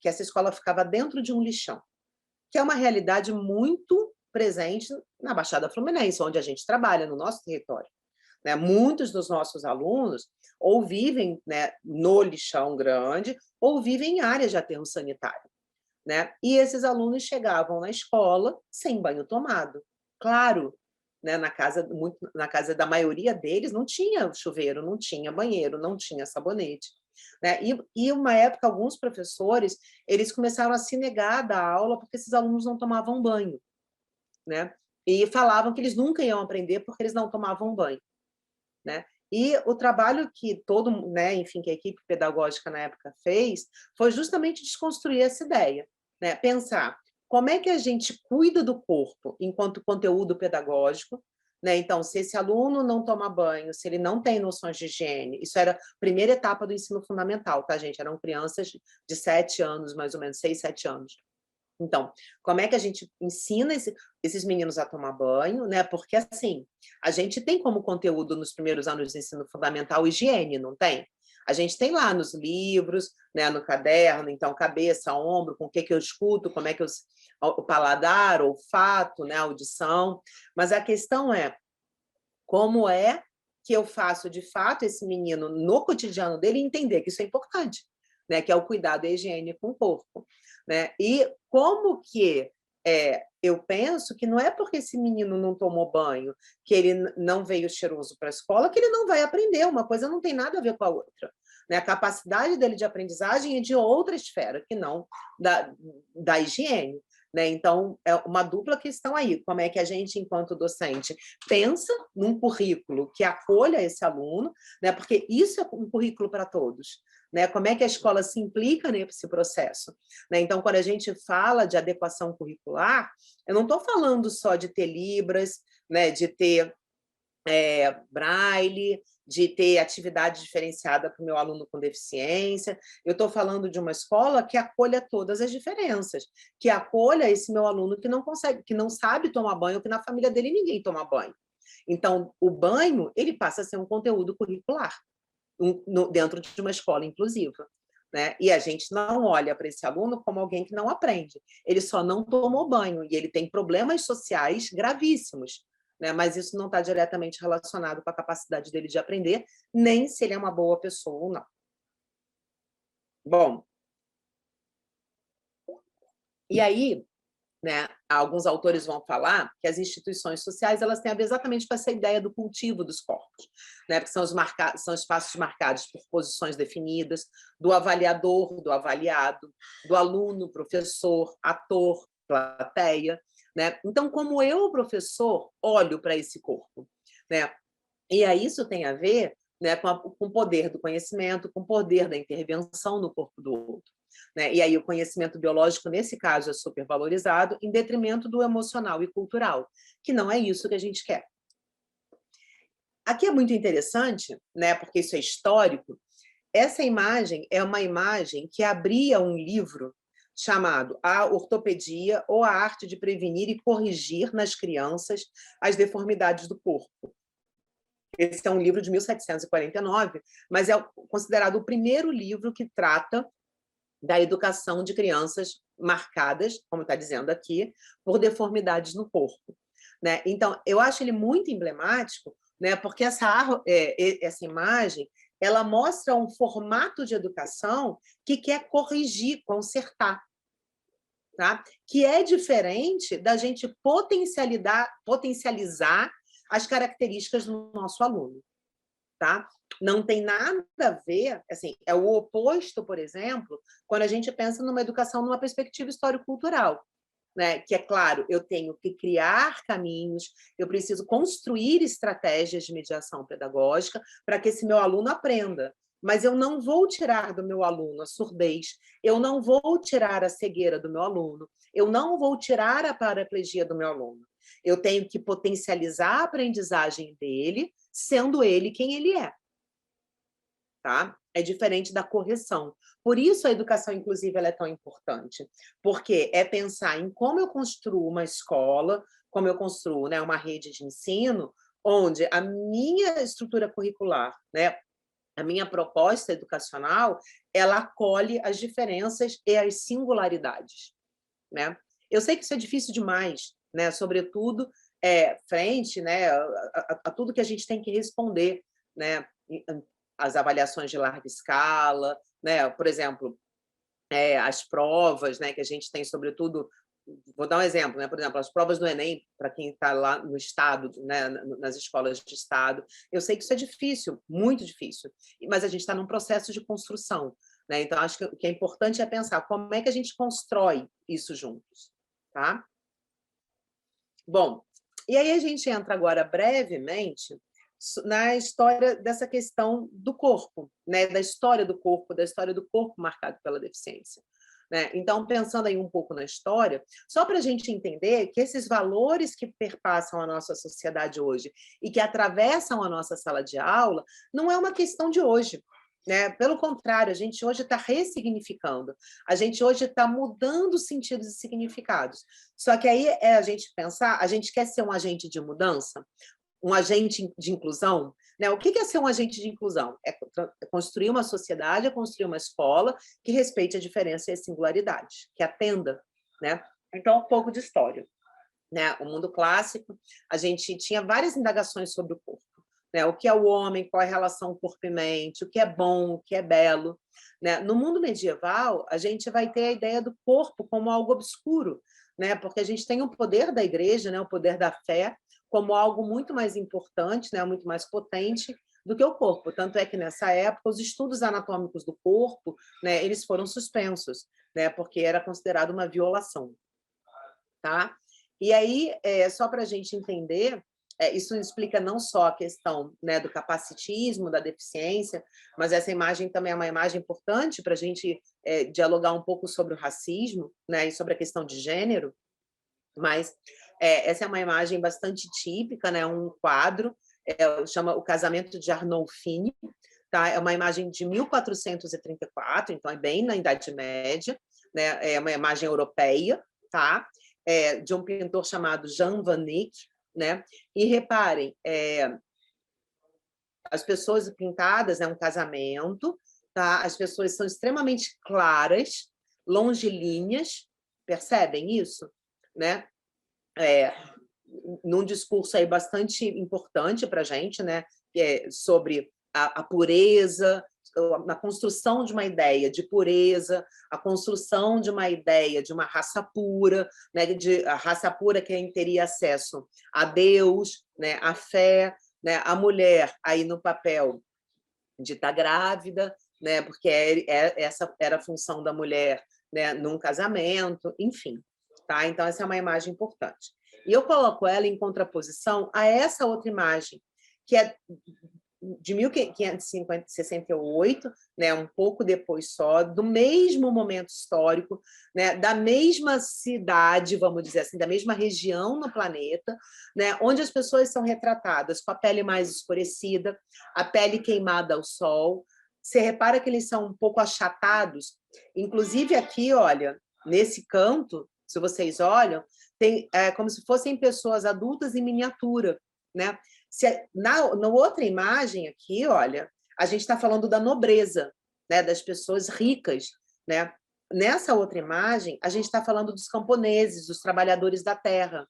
Speaker 2: que essa escola ficava dentro de um lixão, que é uma realidade muito presente na Baixada Fluminense, onde a gente trabalha, no nosso território. Né? Muitos dos nossos alunos ou vivem, né, no lixão grande ou vivem em áreas de aterro sanitário. Né? E esses alunos chegavam na escola sem banho tomado. Claro, né, na casa da maioria deles não tinha chuveiro, não tinha banheiro, não tinha sabonete. Né? E uma época, alguns professores eles começaram a se negar da aula porque esses alunos não tomavam banho. Né? E falavam que eles nunca iam aprender porque eles não tomavam banho. Né? E o trabalho que né, enfim, que a equipe pedagógica na época fez foi justamente desconstruir essa ideia, né? Pensar como é que a gente cuida do corpo enquanto conteúdo pedagógico, né? Então, se esse aluno não toma banho, se ele não tem noções de higiene, isso era a primeira etapa do ensino fundamental, tá, gente? Eram crianças de 7 anos, mais ou menos, 6, 7 anos. Então, como é que a gente ensina esses meninos a tomar banho, né? Porque, assim, a gente tem como conteúdo nos primeiros anos de ensino fundamental higiene, não tem? A gente tem lá nos livros, né, no caderno, então, cabeça, ombro, com o que eu escuto, como é que o paladar, o olfato, né, a audição. Mas a questão é, como é que eu faço, de fato, esse menino, no cotidiano dele, entender que isso é importante, né, que é o cuidado e a higiene com o corpo. Né? E como que eu penso que não é porque esse menino não tomou banho, que ele não veio cheiroso para a escola, que ele não vai aprender. Uma coisa não tem nada a ver com a outra. Né? A capacidade dele de aprendizagem é de outra esfera, que não da higiene. Né? Então, é uma dupla questão aí. Como é que a gente, enquanto docente, pensa num currículo que acolha esse aluno, né? Porque isso é um currículo para todos. Né? Como é que a escola se implica nesse processo? Né? Então, quando a gente fala de adequação curricular, eu não estou falando só de ter libras, né? De ter braille, de ter atividade diferenciada para o meu aluno com deficiência. Eu estou falando de uma escola que acolha todas as diferenças, que acolha esse meu aluno que não consegue, que não sabe tomar banho, que na família dele ninguém toma banho. Então, o banho ele passa a ser um conteúdo curricular dentro de uma escola inclusiva. Né? E a gente não olha para esse aluno como alguém que não aprende. Ele só não tomou banho e ele tem problemas sociais gravíssimos. Né? Mas isso não está diretamente relacionado com a capacidade dele de aprender, nem se ele é uma boa pessoa ou não. Bom, e aí, né, alguns autores vão falar que as instituições sociais elas têm a ver exatamente com essa ideia do cultivo dos corpos, né, porque são espaços marcados por posições definidas, do avaliador, do avaliado, do aluno, professor, ator, plateia. Né? Então, como eu, professor, olho para esse corpo? Né? E aí isso tem a ver, né, com o poder do conhecimento, com o poder da intervenção no corpo do outro. Né? E aí o conhecimento biológico, nesse caso, é supervalorizado em detrimento do emocional e cultural, que não é isso que a gente quer. Aqui é muito interessante, né, porque isso é histórico. Essa imagem é uma imagem que abria um livro chamado A Ortopedia ou a Arte de Prevenir e Corrigir nas Crianças as Deformidades do Corpo. Esse é um livro de 1749, mas é considerado o primeiro livro que trata da educação de crianças marcadas, como está dizendo aqui, por deformidades no corpo. Né? Então, eu acho ele muito emblemático, né? Porque essa imagem ela mostra um formato de educação que quer corrigir, consertar. Tá? Que é diferente da gente potencializar as características do nosso aluno. Tá? Não tem nada a ver, assim, é o oposto, por exemplo, quando a gente pensa numa educação numa perspectiva histórico-cultural. Né? Que, é claro, eu tenho que criar caminhos, eu preciso construir estratégias de mediação pedagógica para que esse meu aluno aprenda. Mas eu não vou tirar do meu aluno a surdez, eu não vou tirar a cegueira do meu aluno, eu não vou tirar a paraplegia do meu aluno. Eu tenho que potencializar a aprendizagem dele, sendo ele quem ele é. tá? É diferente da correção. Por isso a educação inclusiva ela é tão importante, porque é pensar em como eu construo uma escola, como eu construo, né, uma rede de ensino, onde a minha estrutura curricular, né, a minha proposta educacional, ela acolhe as diferenças e as singularidades, né? Eu sei que isso é difícil demais, né? Sobretudo frente, né, a tudo que a gente tem que responder, né? As avaliações de larga escala, né? Por exemplo, as provas, né, que a gente tem, sobretudo, vou dar um exemplo, né? Por exemplo, as provas do Enem, para quem está lá no Estado, né, nas escolas de Estado, eu sei que isso é difícil, muito difícil, mas a gente está num processo de construção, né? Então, acho que o que é importante é pensar como é que a gente constrói isso juntos, tá? Bom, e aí a gente entra agora brevemente na história dessa questão do corpo, né? Da história do corpo marcado pela deficiência. Né? Então, pensando aí um pouco na história, só para a gente entender que esses valores que perpassam a nossa sociedade hoje e que atravessam a nossa sala de aula, não é uma questão de hoje. Né? Pelo contrário, a gente hoje está ressignificando, a gente hoje está mudando sentidos e significados. Só que aí é a gente pensar, a gente quer ser um agente de mudança? Um agente de inclusão, né? O que é ser um agente de inclusão? É construir uma sociedade, é construir uma escola que respeite a diferença e a singularidade, que atenda, né? Então, um pouco de história, né? O mundo clássico, a gente tinha várias indagações sobre o corpo, né? O que é o homem, qual é a relação corpo e mente, o que é bom, o que é belo, né? No mundo medieval, a gente vai ter a ideia do corpo como algo obscuro, né? Porque a gente tem o poder da igreja, né? O poder da fé, como algo muito mais importante, né, muito mais potente do que o corpo. Tanto é que, nessa época, os estudos anatômicos do corpo, né, eles foram suspensos, né, porque era considerado uma violação. Tá? E aí, só para a gente entender, isso explica não só a questão, né, do capacitismo, da deficiência, mas essa imagem também é uma imagem importante para a gente dialogar um pouco sobre o racismo, né, e sobre a questão de gênero, mas essa é uma imagem bastante típica, né? Um quadro, chama O Casamento de Arnolfini, tá? É uma imagem de 1434, então é bem na Idade Média, né? É uma imagem europeia, tá? De um pintor chamado Jan van Eyck, né? E reparem, as pessoas pintadas, é um casamento, tá? As pessoas são extremamente claras, longilíneas, percebem isso? Né? Num discurso aí bastante importante para a gente, né? Sobre a pureza, na construção de uma ideia de pureza, a construção de uma ideia de uma raça pura, né? A raça pura quem teria acesso a Deus, né? A fé, né? A mulher aí no papel de estar grávida, né? Porque essa era a função da mulher, né? Num casamento, enfim. Tá? Então, essa é uma imagem importante. E eu coloco ela em contraposição a essa outra imagem, que é de 1568, né, um pouco depois só, do mesmo momento histórico, né, da mesma cidade, vamos dizer assim, da mesma região no planeta, né, onde as pessoas são retratadas com a pele mais escurecida, a pele queimada ao sol. Você repara que eles são um pouco achatados, inclusive aqui, olha, nesse canto, se vocês olham, tem como se fossem pessoas adultas em miniatura, né? Na outra imagem aqui, olha, a gente está falando da nobreza, né? Das pessoas ricas, né? Nessa outra imagem, a gente está falando dos camponeses, dos trabalhadores da terra,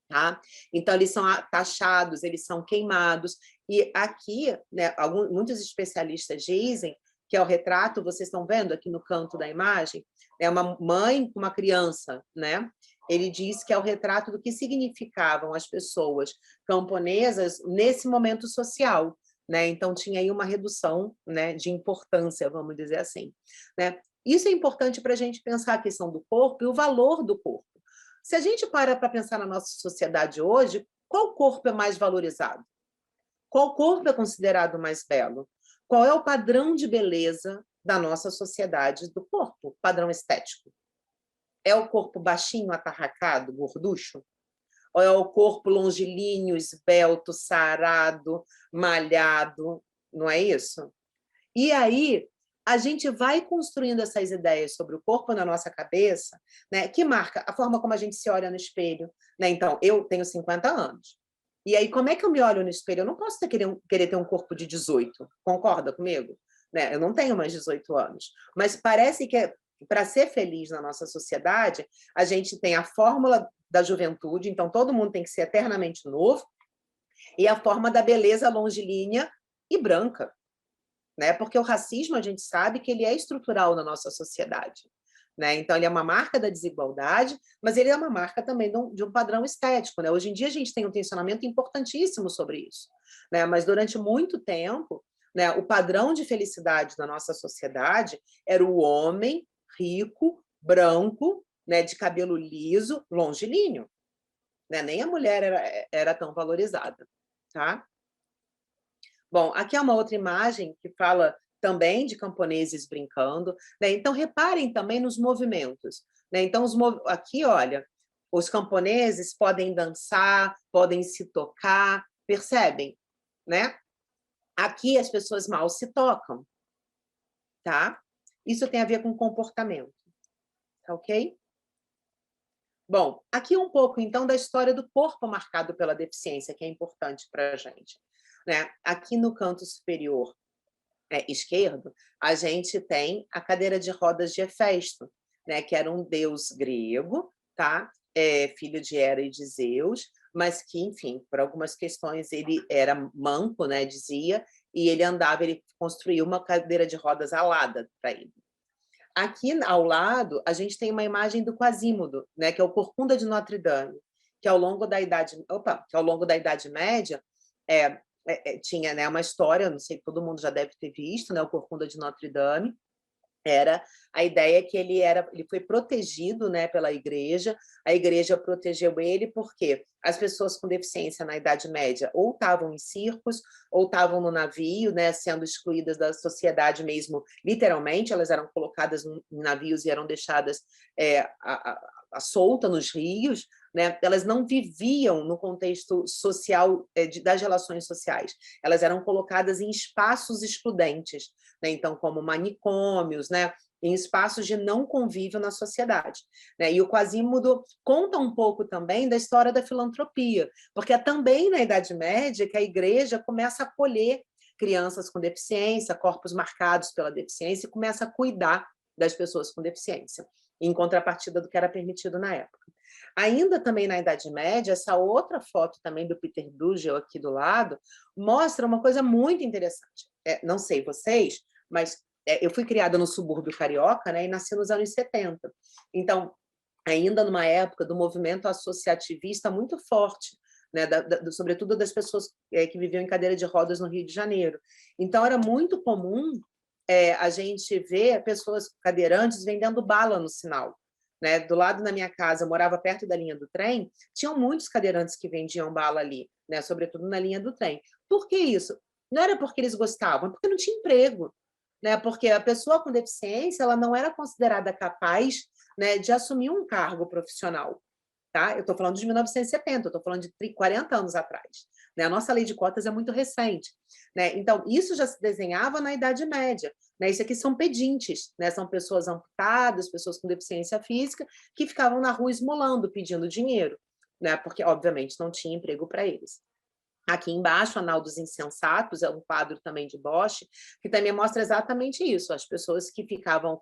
Speaker 2: tá? Então, eles são taxados, eles são queimados, e aqui, né, muitos especialistas dizem que é o retrato, vocês estão vendo aqui no canto da imagem, é uma mãe com uma criança, né? Ele diz que é o retrato do que significavam as pessoas camponesas nesse momento social, né? Então tinha aí uma redução, né, de importância, vamos dizer assim, né? Isso é importante para a gente pensar a questão do corpo e o valor do corpo. Se a gente para pensar na nossa sociedade hoje, qual corpo é mais valorizado? Qual corpo é considerado mais belo? Qual é o padrão de beleza da nossa sociedade do corpo, padrão estético? É o corpo baixinho, atarracado, gorducho? Ou é o corpo longilíneo, esbelto, sarado, malhado? Não é isso? E aí a gente vai construindo essas ideias sobre o corpo na nossa cabeça, né, que marca a forma como a gente se olha no espelho, né? Então, eu tenho 50 anos. E aí, como é que eu me olho no espelho? Eu não posso querer ter um corpo de 18, concorda comigo? Né? Eu não tenho mais 18 anos. Mas parece que para ser feliz na nossa sociedade, a gente tem a fórmula da juventude, então todo mundo tem que ser eternamente novo, e a forma da beleza longilínea e branca, né? Porque o racismo, a gente sabe que ele é estrutural na nossa sociedade. Né? Então, ele é uma marca da desigualdade, mas ele é uma marca também de um padrão estético. Né? Hoje em dia, a gente tem um tensionamento importantíssimo sobre isso. Né? Mas, durante muito tempo, né, o padrão de felicidade da nossa sociedade era o homem rico, branco, né, de cabelo liso, longilíneo. Né? Nem a mulher era tão valorizada. Tá? Bom, aqui é uma outra imagem que fala também de camponeses brincando, né? Então, reparem também nos movimentos. Né? Então, aqui, olha, os camponeses podem dançar, podem se tocar, percebem? Né? Aqui as pessoas mal se tocam. Tá? Isso tem a ver com comportamento. Tá ok? Bom, aqui um pouco, então, da história do corpo marcado pela deficiência, que é importante para a gente. Né? Aqui no canto superior esquerdo, a gente tem a cadeira de rodas de Hefesto, né? Que era um deus grego, tá? Filho de Hera e de Zeus, mas que, enfim, por algumas questões ele era manco, né? Dizia, e ele construiu uma cadeira de rodas alada para ele. Aqui ao lado, a gente tem uma imagem do Quasímodo, né, que é o Corcunda de Notre Dame, que ao longo da Idade Média tinha, né, uma história, não sei, todo mundo já deve ter visto, né, o Corcunda de Notre Dame. Era a ideia que ele foi protegido, né, pela igreja. A igreja protegeu ele porque as pessoas com deficiência na Idade Média ou estavam em circos ou estavam no navio, né, sendo excluídas da sociedade mesmo, literalmente. Elas eram colocadas em navios e eram deixadas solta nos rios. Né? Elas não viviam no contexto social das relações sociais. Elas eram colocadas em espaços excludentes, né? Então, como manicômios, né? Em espaços de não convívio na sociedade. Né? E o Quasímodo conta um pouco também da história da filantropia, porque é também na Idade Média que a igreja começa a acolher crianças com deficiência, corpos marcados pela deficiência, e começa a cuidar das pessoas com deficiência, em contrapartida do que era permitido na época. Ainda também na Idade Média, essa outra foto também do Peter Bruegel aqui do lado mostra uma coisa muito interessante. Não sei vocês, mas eu fui criada no subúrbio carioca, né, e nasci nos anos 70. Então, ainda numa época do movimento associativista muito forte, né, sobretudo das pessoas que viviam em cadeira de rodas no Rio de Janeiro. Então, era muito comum a gente ver pessoas cadeirantes vendendo bala no sinal. Né? Do lado da minha casa, eu morava perto da linha do trem, tinham muitos cadeirantes que vendiam bala ali, né? Sobretudo na linha do trem. Por que isso? Não era porque eles gostavam, porque não tinha emprego. Né? Porque a pessoa com deficiência ela não era considerada capaz, né, de assumir um cargo profissional. Tá? Eu estou falando de 1970, eu estou falando de 40 anos atrás. Né? A nossa lei de cotas é muito recente. Né? Então, isso já se desenhava na Idade Média. Né? Isso aqui são pedintes, né? São pessoas amputadas, pessoas com deficiência física, que ficavam na rua esmolando, pedindo dinheiro, né? Porque, obviamente, não tinha emprego para eles. Aqui embaixo, Anal dos Insensatos, é um quadro também de Bosch, que também mostra exatamente isso, as pessoas que ficavam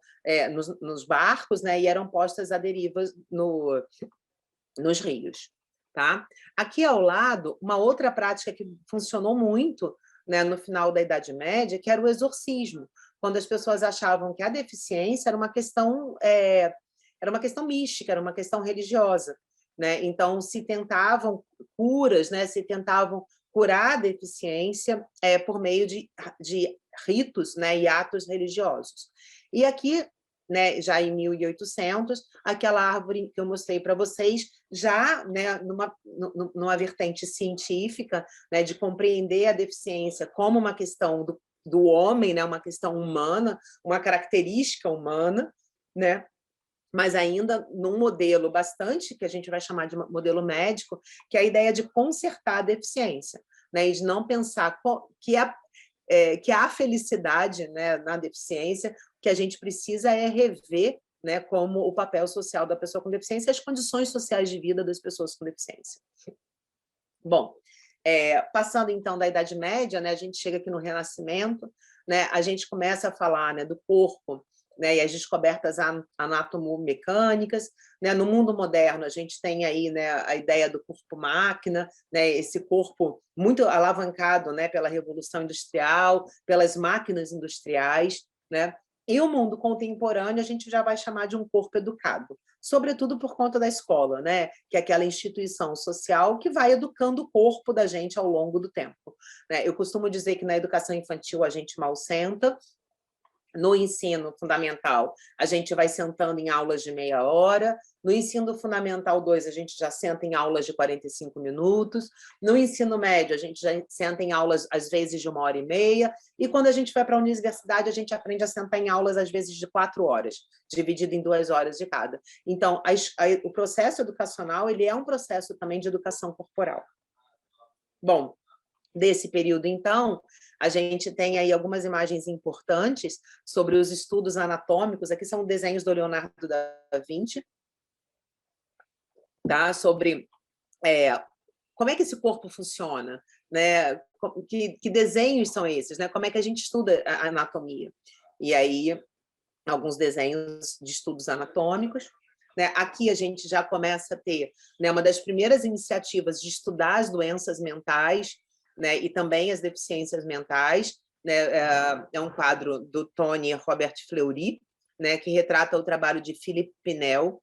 Speaker 2: nos barcos, né, e eram postas à deriva nos rios. Tá? Aqui ao lado, uma outra prática que funcionou muito, né, no final da Idade Média, que era o exorcismo, quando as pessoas achavam que a deficiência era uma questão mística, era uma questão religiosa. Né? Então, se tentavam curas, né? Se tentavam curar a deficiência por meio de ritos, né? E atos religiosos. E aqui, né, já em 1800, aquela árvore que eu mostrei para vocês, já, né, numa vertente científica, né, de compreender a deficiência como uma questão do homem, né, uma questão humana, uma característica humana, né, mas ainda num modelo bastante, que a gente vai chamar de modelo médico, que é a ideia de consertar a deficiência, né, e de não pensar que a felicidade, né, na deficiência, que a gente precisa é rever, né, como o papel social da pessoa com deficiência e as condições sociais de vida das pessoas com deficiência. Bom, passando então da Idade Média, né, a gente chega aqui no Renascimento, né, a gente começa a falar, né, do corpo, né, e as descobertas anatomomecânicas, né, no mundo moderno a gente tem aí, né, a ideia do corpo-máquina, né, esse corpo muito alavancado, né, pela Revolução Industrial, pelas máquinas industriais, né, e o mundo contemporâneo a gente já vai chamar de um corpo educado, sobretudo por conta da escola, né, que é aquela instituição social que vai educando o corpo da gente ao longo do tempo, né? Eu costumo dizer que na educação infantil a gente mal senta, no ensino fundamental, a gente vai sentando em aulas de meia hora. No ensino fundamental 2, a gente já senta em aulas de 45 minutos. No ensino médio, a gente já senta em aulas, às vezes, de 1h30. E quando a gente vai para a universidade, a gente aprende a sentar em aulas, às vezes, de 4 horas, dividido em 2 horas de cada. Então, o processo educacional ele é um processo também de educação corporal. Bom, desse período, então, a gente tem aí algumas imagens importantes sobre os estudos anatômicos. Aqui são desenhos do Leonardo da Vinci, tá? Sobre como é que esse corpo funciona, né? Que desenhos são esses, né? Como é que a gente estuda a anatomia? E aí, alguns desenhos de estudos anatômicos. Né? Aqui a gente já começa a ter, né, uma das primeiras iniciativas de estudar as doenças mentais, né, e também as deficiências mentais, né, é um quadro do Tony Robert Fleury, né, que retrata o trabalho de Philippe Pinel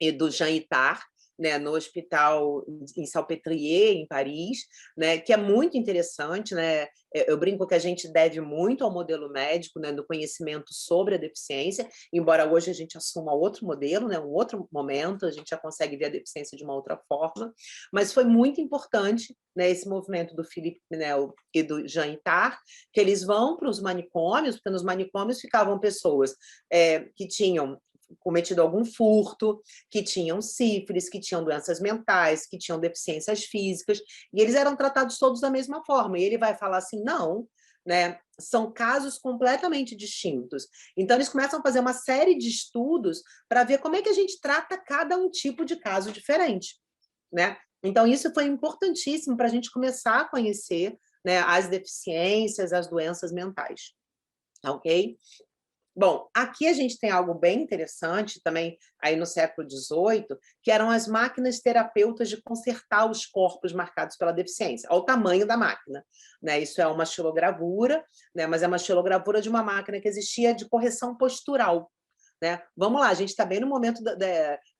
Speaker 2: e do Jean Itard, né, no hospital em Salpêtrière, em Paris, né, que é muito interessante, né? Eu brinco que a gente deve muito ao modelo médico, né, do conhecimento sobre a deficiência, embora hoje a gente assuma outro modelo, né, um outro momento, a gente já consegue ver a deficiência de uma outra forma, mas foi muito importante, né, esse movimento do Philippe Pinel e do Jean Itard, que eles vão para os manicômios, porque nos manicômios ficavam pessoas que tinham cometido algum furto, que tinham sífilis, que tinham doenças mentais, que tinham deficiências físicas, e eles eram tratados todos da mesma forma. E ele vai falar assim, não, né, são casos completamente distintos. Então, eles começam a fazer uma série de estudos para ver como é que a gente trata cada um tipo de caso diferente, né? Então, isso foi importantíssimo para a gente começar a conhecer, né, as deficiências, as doenças mentais. Ok? Bom, aqui a gente tem algo bem interessante também, aí no século XVIII, que eram as máquinas terapeutas de consertar os corpos marcados pela deficiência, ao tamanho da máquina, né? Isso é uma xilogravura, né? Mas é uma xilogravura de uma máquina que existia de correção postural, né? Vamos lá, a gente está bem no momento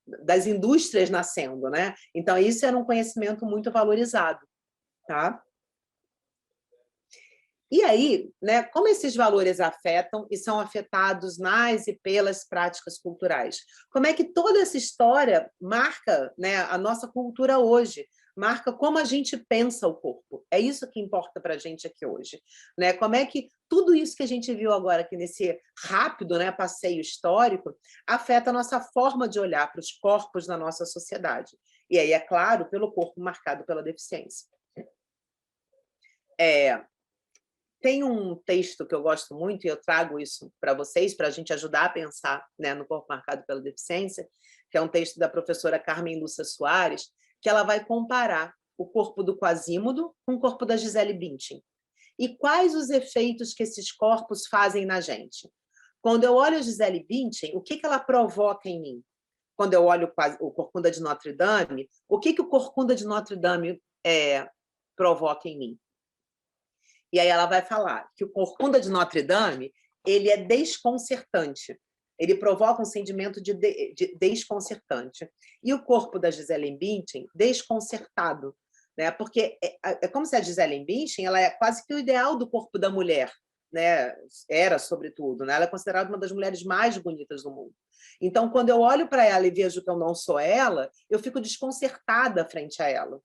Speaker 2: das indústrias nascendo, né? Então, isso era um conhecimento muito valorizado, tá? E aí, né, como esses valores afetam e são afetados nas e pelas práticas culturais? Como é que toda essa história marca, né, a nossa cultura hoje? Marca como a gente pensa o corpo. É isso que importa para a gente aqui hoje. Né? Como é que tudo isso que a gente viu agora aqui nesse rápido, né, passeio histórico afeta a nossa forma de olhar para os corpos na nossa sociedade. E aí, é claro, pelo corpo marcado pela deficiência. Tem um texto que eu gosto muito, e eu trago isso para vocês, para a gente ajudar a pensar, né, no corpo marcado pela deficiência, que é um texto da professora Carmen Lúcia Soares, que ela vai comparar o corpo do Quasímodo com o corpo da Gisele Bündchen. E quais os efeitos que esses corpos fazem na gente? Quando eu olho a Gisele Bündchen, o que ela provoca em mim? Quando eu olho o Corcunda de Notre Dame, o que o Corcunda de Notre Dame provoca em mim? E aí ela vai falar que o Corcunda de Notre Dame ele é desconcertante. Ele provoca um sentimento de desconcertante. E o corpo da Gisele Bündchen, desconcertado. Né? Porque é como se a Gisele Bündchen ela é quase que o ideal do corpo da mulher. Né? Era, sobretudo. Né? Ela é considerada uma das mulheres mais bonitas do mundo. Então, quando eu olho para ela e vejo que eu não sou ela, eu fico desconcertada frente a ela.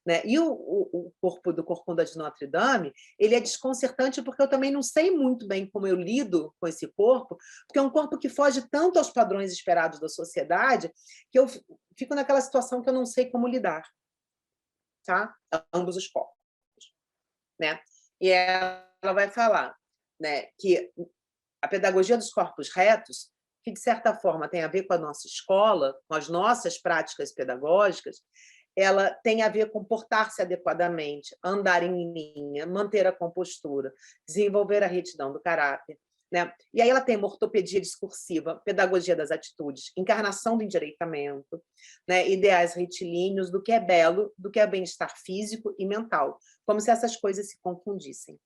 Speaker 2: Né? E o corpo do Corcunda de Notre Dame, ele é desconcertante porque eu também não sei muito bem como eu lido com esse corpo, porque é um corpo que foge tanto aos padrões esperados da sociedade que eu fico naquela situação que eu não sei como lidar. Tá? Ambos os corpos. Né? E ela ela vai falar, né, que a pedagogia dos corpos retos, que de certa forma tem a ver com a nossa escola, com as nossas práticas pedagógicas, ela tem a ver com portar-se adequadamente, andar em linha, manter a compostura, desenvolver a retidão do caráter, né? E aí ela tem uma ortopedia discursiva, pedagogia das atitudes, encarnação do endireitamento, né? Ideais retilíneos do que é belo, do que é bem-estar físico e mental, como se essas coisas se confundissem.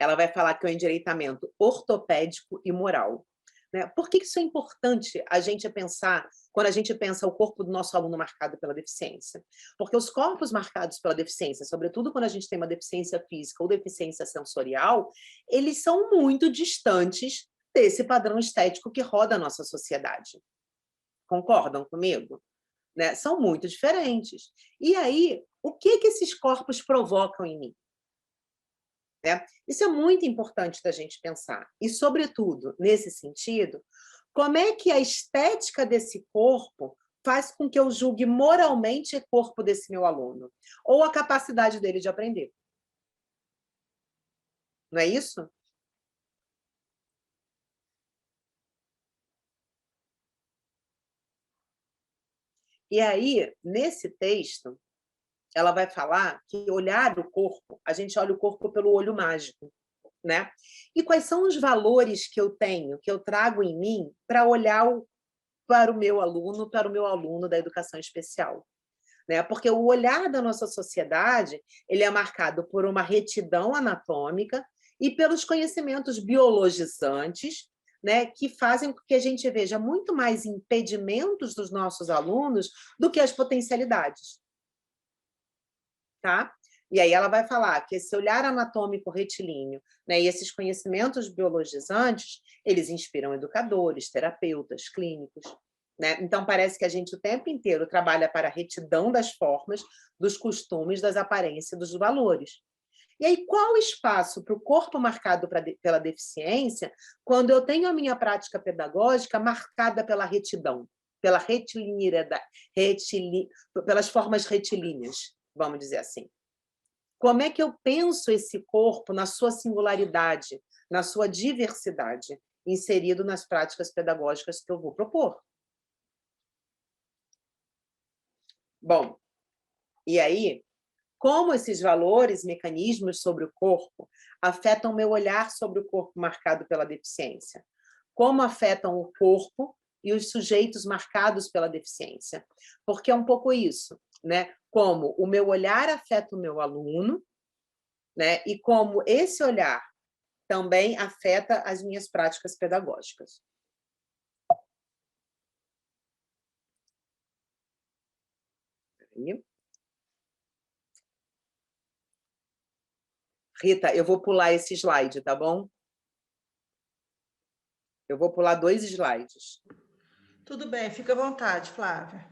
Speaker 2: Ela vai falar que é o endireitamento ortopédico e moral. Né? Por que isso é importante a gente pensar, quando a gente pensa o corpo do nosso aluno marcado pela deficiência? Porque os corpos marcados pela deficiência, sobretudo quando a gente tem uma deficiência física ou deficiência sensorial, eles são muito distantes desse padrão estético que roda a nossa sociedade. Concordam comigo? Né? São muito diferentes. E aí, o que esses corpos provocam em mim? Né? Isso é muito importante da gente pensar. E, sobretudo, nesse sentido, como é que a estética desse corpo faz com que eu julgue moralmente o corpo desse meu aluno? Ou a capacidade dele de aprender? Não é isso? E aí, nesse texto, ela vai falar que olhar o corpo, a gente olha o corpo pelo olho mágico. Né? E quais são os valores que eu tenho, que eu trago em mim para olhar para o meu aluno da educação especial? Né? Porque o olhar da nossa sociedade ele é marcado por uma retidão anatômica e pelos conhecimentos biologizantes, né, que fazem com que a gente veja muito mais impedimentos dos nossos alunos do que as potencialidades. Tá? E aí ela vai falar que esse olhar anatômico retilíneo, né, e esses conhecimentos biologizantes, eles inspiram educadores, terapeutas, clínicos. Né? Então, parece que a gente o tempo inteiro trabalha para a retidão das formas, dos costumes, das aparências, dos valores. E aí, qual o espaço para o corpo marcado pela deficiência quando eu tenho a minha prática pedagógica marcada pela retidão, pela pelas formas retilíneas, vamos dizer assim? Como é que eu penso esse corpo na sua singularidade, na sua diversidade, inserido nas práticas pedagógicas que eu vou propor? Bom, e aí, como esses valores, mecanismos sobre o corpo afetam meu olhar sobre o corpo marcado pela deficiência? Como afetam o corpo e os sujeitos marcados pela deficiência? Porque é um pouco isso, né? Como o meu olhar afeta o meu aluno, né? E como esse olhar também afeta as minhas práticas pedagógicas. Aí. Rita, eu vou pular esse slide, tá bom? Eu vou pular 2 slides.
Speaker 1: Tudo bem, fica à vontade, Flávia.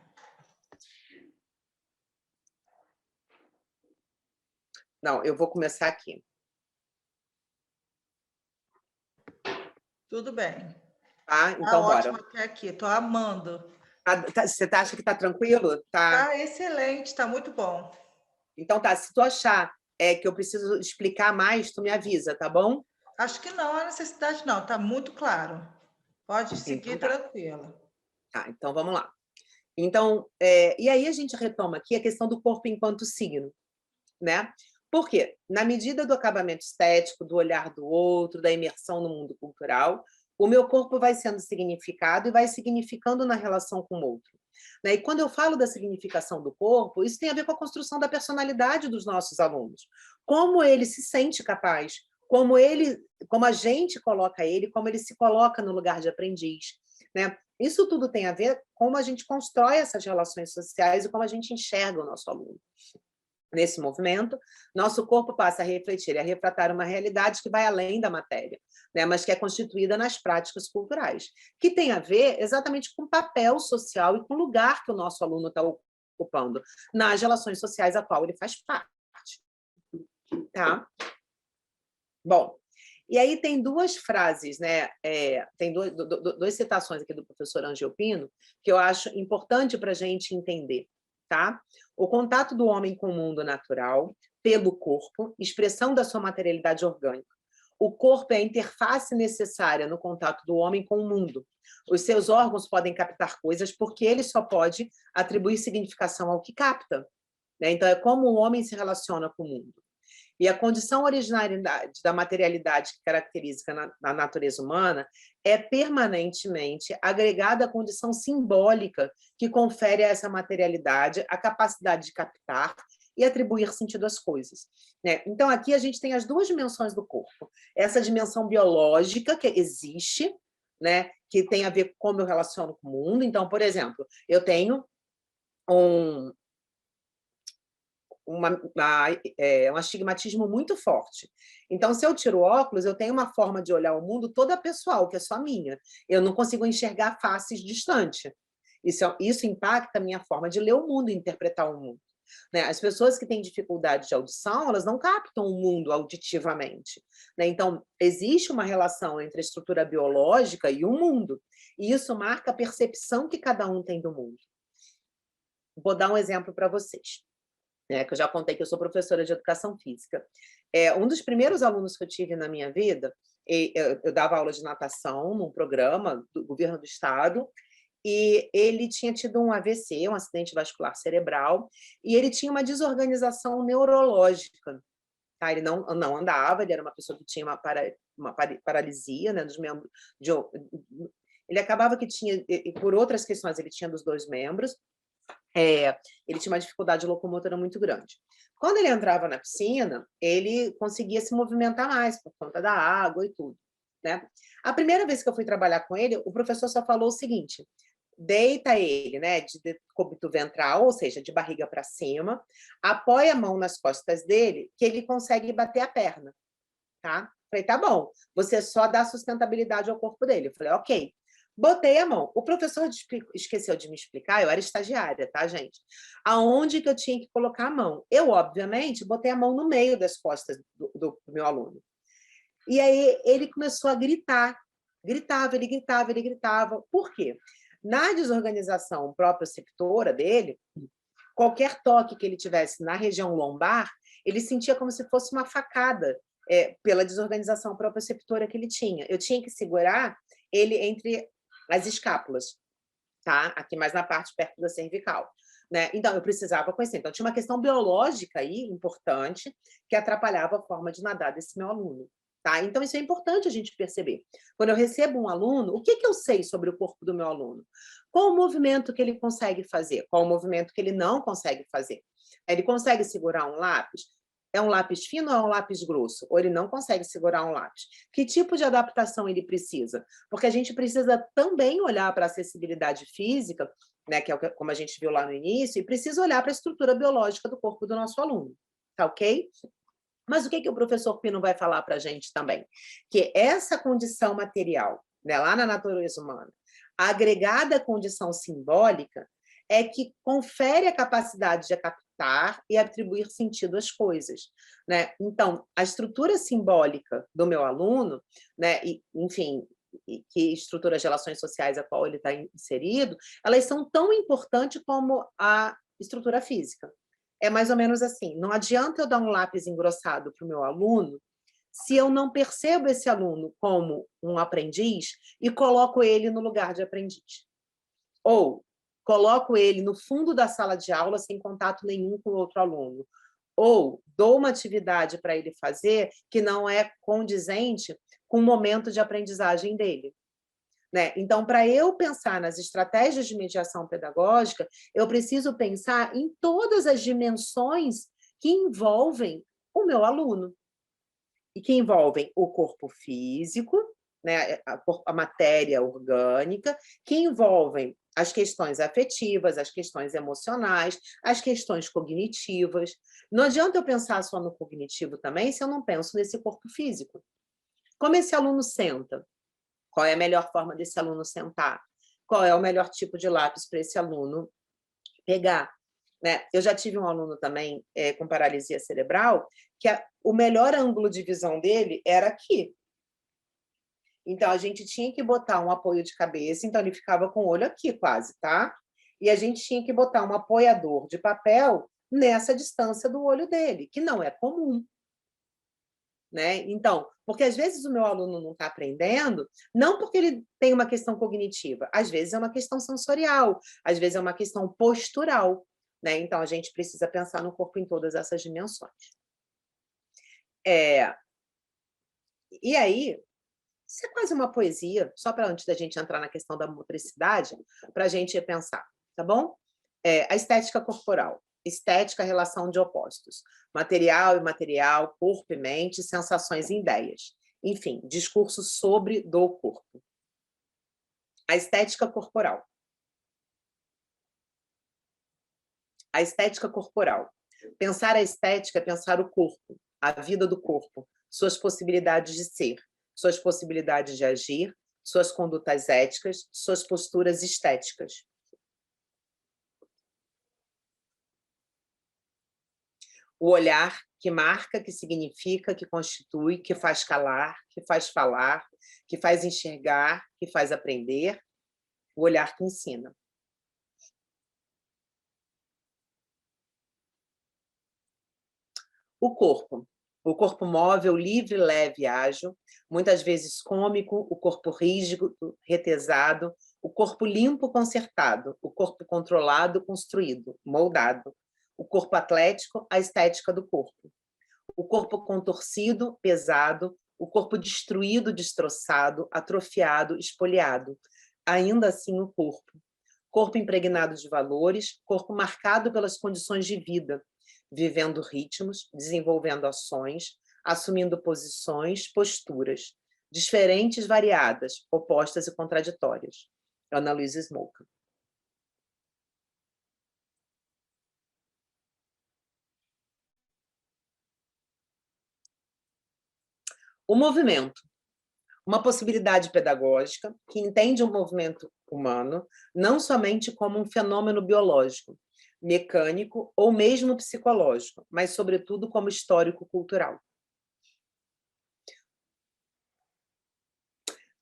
Speaker 2: Não, eu vou começar aqui.
Speaker 1: Tudo bem.
Speaker 2: Tá? Então,
Speaker 1: ótimo
Speaker 2: bora.
Speaker 1: até aqui, estou amando.
Speaker 2: Você acha que tá tranquilo? Tá.
Speaker 1: Tá excelente, está muito bom.
Speaker 2: Então tá, se tu achar que eu preciso explicar mais, tu me avisa, tá bom?
Speaker 1: Acho que não há necessidade, não, está muito claro. Pode seguir
Speaker 2: Então tá.
Speaker 1: tranquila.
Speaker 2: Tá, então vamos lá. Então, e aí a gente retoma aqui a questão do corpo enquanto signo, né? Por quê? Na medida do acabamento estético, do olhar do outro, da imersão no mundo cultural, o meu corpo vai sendo significado e vai significando na relação com o outro. Né? E quando eu falo da significação do corpo, isso tem a ver com a construção da personalidade dos nossos alunos. Como ele se sente capaz, como a gente coloca ele, como ele se coloca no lugar de aprendiz. Né? Isso tudo tem a ver com como a gente constrói essas relações sociais e como a gente enxerga o nosso aluno. Nesse movimento, nosso corpo passa a refletir e a retratar uma realidade que vai além da matéria, né, mas que é constituída nas práticas culturais, que tem a ver exatamente com o papel social e com o lugar que o nosso aluno está ocupando nas relações sociais a qual ele faz parte. Tá? Bom, e aí tem 2 frases, né? Tem duas citações aqui do professor Angel Pino, que eu acho importante para a gente entender. Tá? O contato do homem com o mundo natural pelo corpo, expressão da sua materialidade orgânica. O corpo é a interface necessária no contato do homem com o mundo. Os seus órgãos podem captar coisas porque ele só pode atribuir significação ao que capta, né? Então, é como o homem se relaciona com o mundo. E a condição originária da materialidade que caracteriza na natureza humana é permanentemente agregada à condição simbólica que confere a essa materialidade a capacidade de captar e atribuir sentido às coisas, né? Então, aqui a gente tem as duas dimensões do corpo. Essa dimensão biológica que existe, né? Que tem a ver com como eu relaciono com o mundo. Então, por exemplo, eu tenho um astigmatismo muito forte. Então, se eu tiro óculos, eu tenho uma forma de olhar o mundo toda pessoal, que é só minha. Eu não consigo enxergar faces distantes. Isso impacta a minha forma de ler o mundo e interpretar o mundo, né? As pessoas que têm dificuldade de audição, elas não captam o mundo auditivamente, né? Então, existe uma relação entre a estrutura biológica e o mundo, e isso marca a percepção que cada um tem do mundo. Vou dar um exemplo para vocês, né, que eu já contei que eu sou professora de educação física. Um dos primeiros alunos que eu tive na minha vida, eu dava aula de natação num programa do governo do estado, e ele tinha tido um AVC, um acidente vascular cerebral, e ele tinha uma desorganização neurológica. Tá? Ele não andava, ele era uma pessoa que tinha uma paralisia, né, dos membros. Ele acabava que tinha, por outras questões, ele tinha dos dois membros, ele tinha uma dificuldade locomotora muito grande. Quando ele entrava na piscina, ele conseguia se movimentar mais por conta da água e tudo, né? A primeira vez que eu fui trabalhar com ele, o professor só falou o seguinte: deita ele, né, de decúbito ventral, ou seja, de barriga para cima, apoia a mão nas costas dele, que ele consegue bater a perna, tá? Falei, tá bom, você só dá sustentabilidade ao corpo dele. Eu falei, ok. Botei a mão. O professor esqueceu de me explicar, eu era estagiária, tá, gente? Aonde que eu tinha que colocar a mão? Eu, obviamente, botei a mão no meio das costas do meu aluno. E aí ele começou a gritar. Ele gritava. Por quê? Na desorganização proprioceptora dele, qualquer toque que ele tivesse na região lombar, ele sentia como se fosse uma facada, pela desorganização proprioceptora que ele tinha. Eu tinha que segurar ele entre as escápulas, tá? Aqui mais na parte perto da cervical, né? Então, eu precisava conhecer. Então, tinha uma questão biológica aí, importante, que atrapalhava a forma de nadar desse meu aluno. Tá? Então, isso é importante a gente perceber. Quando eu recebo um aluno, o que eu sei sobre o corpo do meu aluno? Qual o movimento que ele consegue fazer? Qual o movimento que ele não consegue fazer? Ele consegue segurar um lápis? É um lápis fino ou é um lápis grosso? Ou ele não consegue segurar um lápis? Que tipo de adaptação ele precisa? Porque a gente precisa também olhar para a acessibilidade física, né, que é como a gente viu lá no início, e precisa olhar para a estrutura biológica do corpo do nosso aluno. Tá ok? Mas o que o professor Pino vai falar para a gente também? Que essa condição material, né, lá na natureza humana, agregada à condição simbólica, é que confere a capacidade de captar e atribuir sentido às coisas, né? Então, a estrutura simbólica do meu aluno, né, e, enfim, que estrutura as relações sociais a qual ele está inserido, elas são tão importantes como a estrutura física. É mais ou menos assim, não adianta eu dar um lápis engrossado para o meu aluno se eu não percebo esse aluno como um aprendiz e coloco ele no lugar de aprendiz. Ou coloco ele no fundo da sala de aula sem contato nenhum com o outro aluno. Ou dou uma atividade para ele fazer que não é condizente com o momento de aprendizagem dele. Né? Então, para eu pensar nas estratégias de mediação pedagógica, eu preciso pensar em todas as dimensões que envolvem o meu aluno e que envolvem o corpo físico, né, a matéria orgânica, que envolvem as questões afetivas, as questões emocionais, as questões cognitivas. Não adianta eu pensar só no cognitivo também se eu não penso nesse corpo físico. Como esse aluno senta? Qual é a melhor forma desse aluno sentar? Qual é o melhor tipo de lápis para esse aluno pegar? Né? Eu já tive um aluno também com paralisia cerebral, que o melhor ângulo de visão dele era aqui. Então, a gente tinha que botar um apoio de cabeça, então ele ficava com o olho aqui quase, tá? E a gente tinha que botar um apoiador de papel nessa distância do olho dele, que não é comum. Né? Então, porque às vezes o meu aluno não está aprendendo, não porque ele tem uma questão cognitiva, às vezes é uma questão sensorial, às vezes é uma questão postural. Né? Então, a gente precisa pensar no corpo em todas essas dimensões. E aí, isso é quase uma poesia, só para antes da gente entrar na questão da motricidade, para a gente pensar, tá bom? A estética corporal. Estética, relação de opostos. Material e imaterial, corpo e mente, sensações e ideias. Enfim, discurso sobre do corpo. A estética corporal. A estética corporal. Pensar a estética é pensar o corpo, a vida do corpo, suas possibilidades de ser, suas possibilidades de agir, suas condutas éticas, suas posturas estéticas. O olhar que marca, que significa, que constitui, que faz calar, que faz falar, que faz enxergar, que faz aprender. O olhar que ensina. O corpo. O corpo móvel, livre, leve, ágil, muitas vezes cômico, o corpo rígido, retesado, o corpo limpo, consertado, o corpo controlado, construído, moldado, o corpo atlético, a estética do corpo. O corpo contorcido, pesado, o corpo destruído, destroçado, atrofiado, espoliado. Ainda assim, o corpo. Corpo impregnado de valores, corpo marcado pelas condições de vida, vivendo ritmos, desenvolvendo ações, assumindo posições, posturas, diferentes, variadas, opostas e contraditórias. Ana Luísa Smolka. O movimento. Uma possibilidade pedagógica que entende o movimento humano não somente como um fenômeno biológico, mecânico ou mesmo psicológico, mas, sobretudo, como histórico-cultural.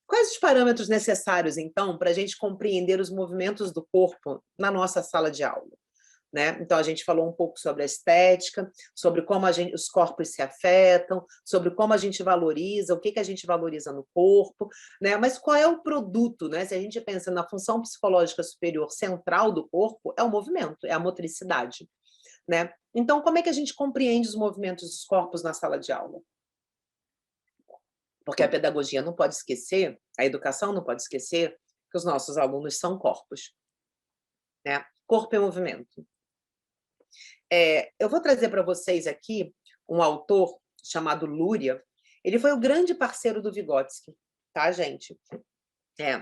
Speaker 2: Quais os parâmetros necessários, então, para a gente compreender os movimentos do corpo na nossa sala de aula? Né? Então, a gente falou um pouco sobre a estética, sobre como os corpos se afetam, sobre como a gente valoriza, o que a gente valoriza no corpo, né? Mas qual é o produto? Né? Se a gente pensa na função psicológica superior central do corpo, é o movimento, é a motricidade. Né? Então, como é que a gente compreende os movimentos dos corpos na sala de aula? Porque a pedagogia não pode esquecer, a educação não pode esquecer que os nossos alunos são corpos. Né? Corpo é movimento. Eu vou trazer para vocês aqui um autor chamado Lúria. Ele foi o grande parceiro do Vygotsky, tá, gente?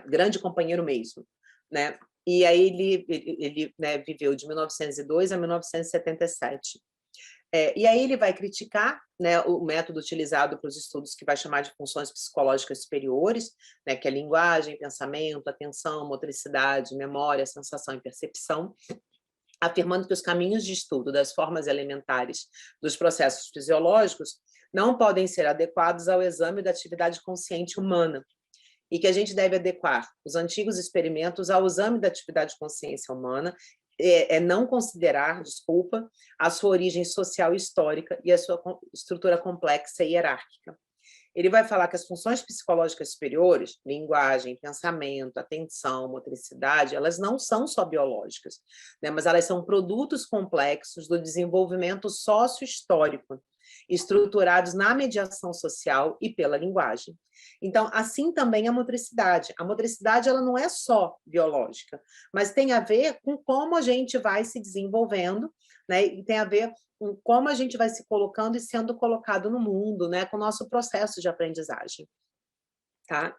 Speaker 2: Grande companheiro mesmo, né? E aí ele né, viveu de 1902 a 1977. E aí ele vai criticar, né, o método utilizado para os estudos que vai chamar de funções psicológicas superiores, né, que é linguagem, pensamento, atenção, motricidade, memória, sensação e percepção, afirmando que os caminhos de estudo das formas elementares dos processos fisiológicos não podem ser adequados ao exame da atividade consciente humana e que a gente deve adequar os antigos experimentos ao exame da atividade de consciência humana, não considerar, desculpa, a sua origem social e histórica e a sua estrutura complexa e hierárquica. Ele vai falar que as funções psicológicas superiores, linguagem, pensamento, atenção, motricidade, elas não são só biológicas, né? Mas elas são produtos complexos do desenvolvimento sócio-histórico, estruturados na mediação social e pela linguagem. Então, assim também a motricidade. A motricidade ela não é só biológica, mas tem a ver com como a gente vai se desenvolvendo, né? E tem a ver com como a gente vai se colocando e sendo colocado no mundo, né? Com o nosso processo de aprendizagem. Tá?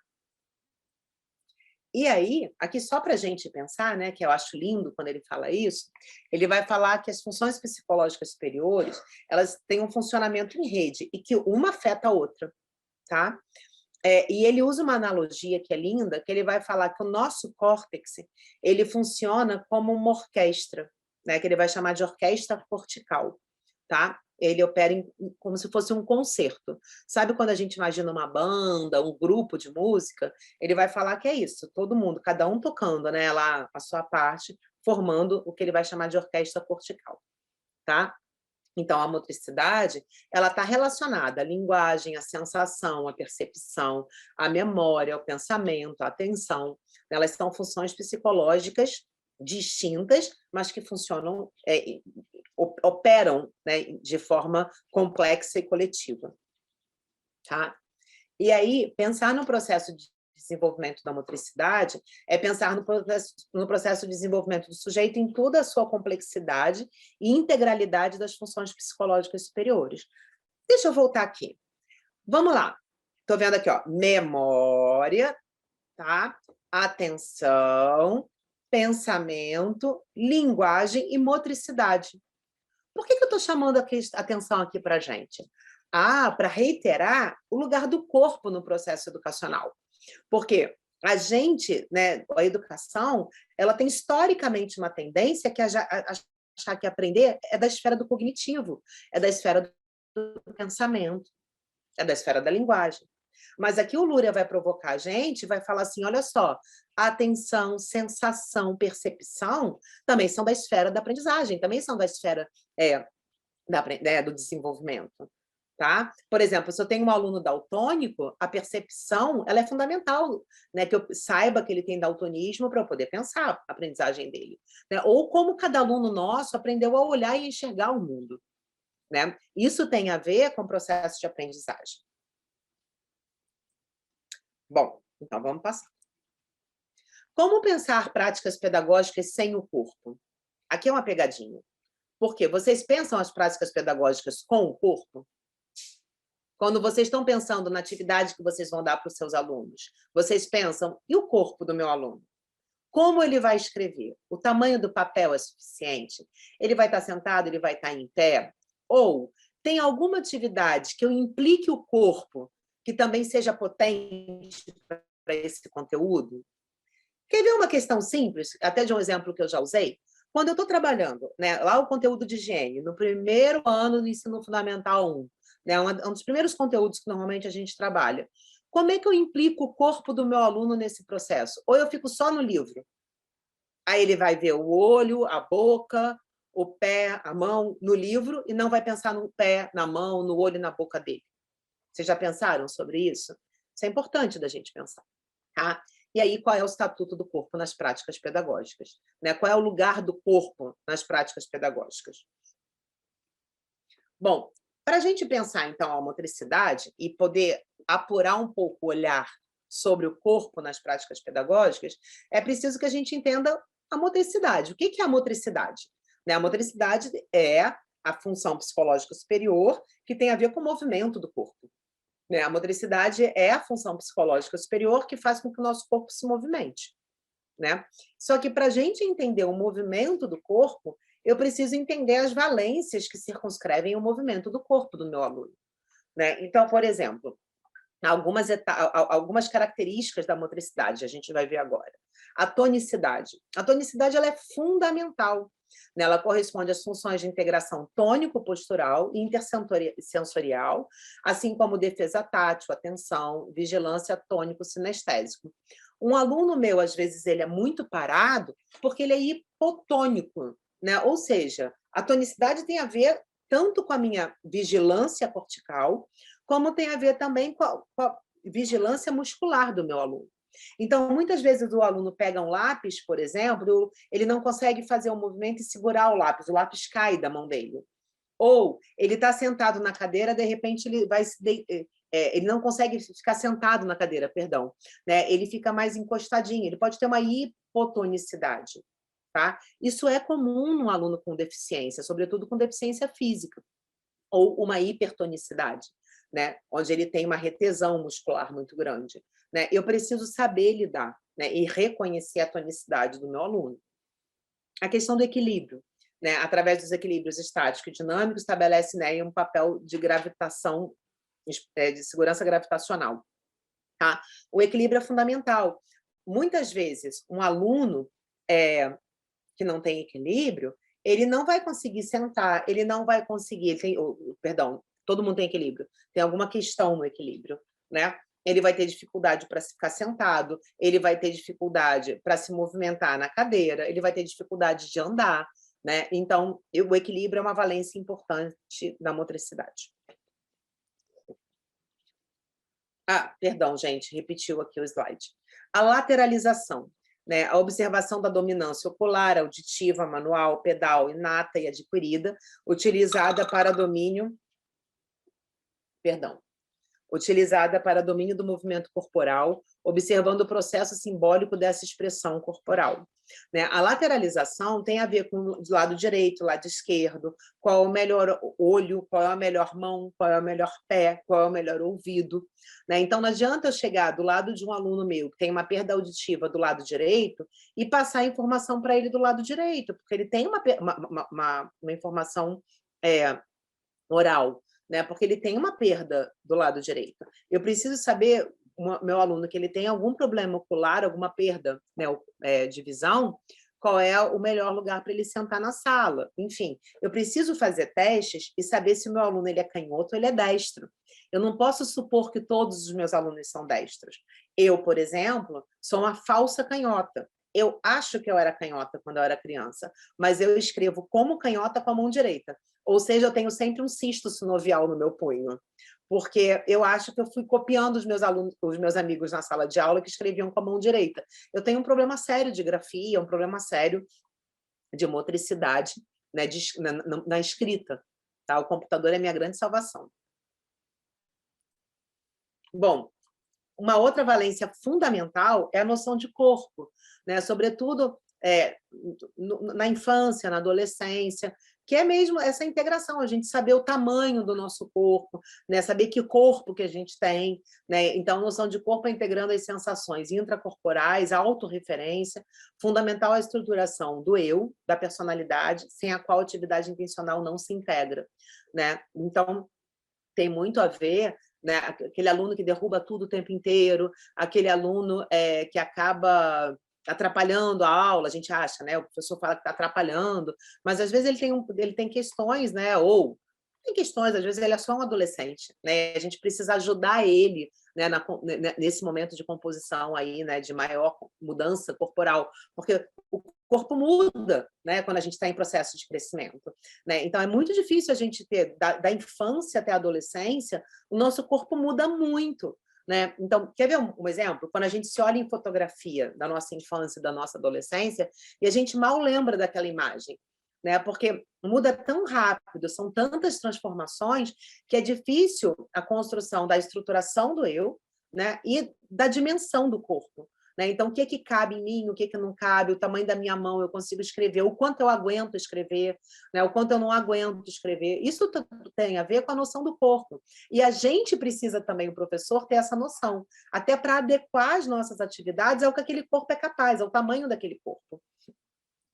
Speaker 2: E aí, aqui só para a gente pensar, né, que eu acho lindo quando ele fala isso, ele vai falar que as funções psicológicas superiores, elas têm um funcionamento em rede e que uma afeta a outra, tá? E ele usa uma analogia que é linda, que ele vai falar que o nosso córtex, ele funciona como uma orquestra, né, que ele vai chamar de orquestra cortical, tá? Ele opera como se fosse um concerto. Sabe quando a gente imagina uma banda, um grupo de música? Ele vai falar que é isso, todo mundo, cada um tocando, né, lá a sua parte, formando o que ele vai chamar de orquestra cortical. tá? Então, a motricidade, ela está relacionada à linguagem, à sensação, à percepção, à memória, ao pensamento, à atenção. Elas são funções psicológicas distintas, mas que funcionam, operam, né, de forma complexa e coletiva. Tá? E aí, pensar no processo de desenvolvimento da motricidade é pensar no processo de desenvolvimento do sujeito em toda a sua complexidade e integralidade das funções psicológicas superiores. Deixa eu voltar aqui. Vamos lá. Estou vendo aqui, ó, memória, tá? Atenção, pensamento, linguagem e motricidade. Por que eu estou chamando a atenção aqui para a gente? Para reiterar o lugar do corpo no processo educacional. Porque a gente, né, a educação, ela tem historicamente uma tendência que achar que aprender é da esfera do cognitivo, é da esfera do pensamento, é da esfera da linguagem. Mas aqui o Luria vai provocar a gente, vai falar assim, olha só, atenção, sensação, percepção também são da esfera da aprendizagem, também são da esfera do desenvolvimento. Tá? Por exemplo, se eu tenho um aluno daltônico, a percepção ela é fundamental, né? Que eu saiba que ele tem daltonismo para eu poder pensar a aprendizagem dele. Né? Ou como cada aluno nosso aprendeu a olhar e enxergar o mundo. Né? Isso tem a ver com o processo de aprendizagem. Bom, então vamos passar. Como pensar práticas pedagógicas sem o corpo? Aqui é uma pegadinha. Por quê? Vocês pensam as práticas pedagógicas com o corpo? Quando vocês estão pensando na atividade que vocês vão dar para os seus alunos, vocês pensam, e o corpo do meu aluno? Como ele vai escrever? O tamanho do papel é suficiente? Ele vai estar sentado, ele vai estar em pé? Ou tem alguma atividade que eu implique o corpo, que também seja potente para esse conteúdo? Quer ver uma questão simples, até de um exemplo que eu já usei? Quando eu estou trabalhando, né, lá o conteúdo de higiene, no primeiro ano do ensino fundamental 1, né, um dos primeiros conteúdos que normalmente a gente trabalha, como é que eu implico o corpo do meu aluno nesse processo? Ou eu fico só no livro? Aí ele vai ver o olho, a boca, o pé, a mão no livro e não vai pensar no pé, na mão, no olho e na boca dele. Vocês já pensaram sobre isso? Isso é importante da gente pensar. Tá? E aí, qual é o estatuto do corpo nas práticas pedagógicas? Né? Qual é o lugar do corpo nas práticas pedagógicas? Bom, para a gente pensar, então, a motricidade e poder apurar um pouco o olhar sobre o corpo nas práticas pedagógicas, é preciso que a gente entenda a motricidade. O que é a motricidade? Né? A motricidade é a função psicológica superior que tem a ver com o movimento do corpo. Né? A motricidade é a função psicológica superior que faz com que o nosso corpo se movimente. Né? Só que para a gente entender o movimento do corpo, eu preciso entender as valências que circunscrevem o movimento do corpo do meu aluno. Né? Então, por exemplo, algumas características da motricidade, a gente vai ver agora. A tonicidade. A tonicidade ela é fundamental. Né? Ela corresponde às funções de integração tônico-postural e intersensorial, assim como defesa tátil, atenção, vigilância tônico-sinestésico. Um aluno meu, às vezes, ele é muito parado porque ele é hipotônico, né? Ou seja, a tonicidade tem a ver tanto com a minha vigilância cortical, como tem a ver também com a vigilância muscular do meu aluno. Então, muitas vezes o aluno pega um lápis, por exemplo, ele não consegue fazer um movimento e segurar o lápis cai da mão dele. Ou ele está sentado na cadeira, de repente ele não consegue ficar sentado na cadeira, perdão. Né? Ele fica mais encostadinho, ele pode ter uma hipotonicidade. Tá? Isso é comum num aluno com deficiência, sobretudo com deficiência física, ou uma hipertonicidade, né? Onde ele tem uma retensão muscular muito grande. Né? Eu preciso saber lidar, né? E reconhecer a tonicidade do meu aluno. A questão do equilíbrio. Né? Através dos equilíbrios estático e dinâmico, estabelece, né, um papel de gravitação, de segurança gravitacional. Tá? O equilíbrio é fundamental. Muitas vezes, um aluno que não tem equilíbrio, ele não vai conseguir sentar, ele não vai conseguir, perdão, todo mundo tem equilíbrio, tem alguma questão no equilíbrio, né? Ele vai ter dificuldade para ficar sentado, ele vai ter dificuldade para se movimentar na cadeira, ele vai ter dificuldade de andar, né? Então, o equilíbrio é uma valência importante da motricidade. Ah, perdão, gente, repetiu aqui o slide. A lateralização, né? A observação da dominância ocular, auditiva, manual, pedal, inata e adquirida, utilizada para domínio do movimento corporal, observando o processo simbólico dessa expressão corporal. Né? A lateralização tem a ver com o lado direito, o lado esquerdo, qual é o melhor olho, qual é a melhor mão, qual é o melhor pé, qual é o melhor ouvido. Né? Então, não adianta eu chegar do lado de um aluno meu que tem uma perda auditiva do lado direito e passar a informação para ele do lado direito, porque ele tem uma informação oral, né? Porque ele tem uma perda do lado direito. Eu preciso saber, meu aluno, que ele tem algum problema ocular, alguma perda, né, de visão, qual é o melhor lugar para ele sentar na sala. Enfim, eu preciso fazer testes e saber se o meu aluno ele é canhoto ou ele é destro. Eu não posso supor que todos os meus alunos são destros. Eu, por exemplo, sou uma falsa canhota. Eu acho que eu era canhota quando eu era criança, mas eu escrevo como canhota com a mão direita. Ou seja, eu tenho sempre um cisto sinovial no meu punho, porque eu acho que eu fui copiando os meus alunos, os meus amigos na sala de aula que escreviam com a mão direita. Eu tenho um problema sério de grafia, um problema sério de motricidade, né, na escrita. Tá? O computador é minha grande salvação. Bom, uma outra valência fundamental é a noção de corpo, né? Sobretudo na infância, na adolescência, que é mesmo essa integração, a gente saber o tamanho do nosso corpo, né? Saber que corpo que a gente tem, né? Então, a noção de corpo é integrando as sensações intracorporais, a autorreferência, fundamental a estruturação do eu, da personalidade, sem a qual a atividade intencional não se integra, né? Então, tem muito a ver, né? Aquele aluno que derruba tudo o tempo inteiro, aquele aluno que acaba atrapalhando a aula, a gente acha, né? O professor fala que está atrapalhando, mas às vezes ele tem questões, né? Ou tem questões, às vezes ele é só um adolescente, né? A gente precisa ajudar ele, né, nesse momento de composição aí, né, de maior mudança corporal, porque o corpo muda, né, quando a gente está em processo de crescimento, né? Então é muito difícil a gente ter da infância até a adolescência, o nosso corpo muda muito, né? Então, quer ver um exemplo? Quando a gente se olha em fotografia da nossa infância e da nossa adolescência, e a gente mal lembra daquela imagem, né? Porque muda tão rápido, são tantas transformações, que é difícil a construção da estruturação do eu, né? E da dimensão do corpo. Né? Então, o que cabe em mim, o que não cabe, o tamanho da minha mão, eu consigo escrever, o quanto eu aguento escrever, né? O quanto eu não aguento escrever. Isso tem a ver com a noção do corpo. E a gente precisa também, o professor, ter essa noção, até para adequar as nossas atividades ao que aquele corpo é capaz, ao tamanho daquele corpo.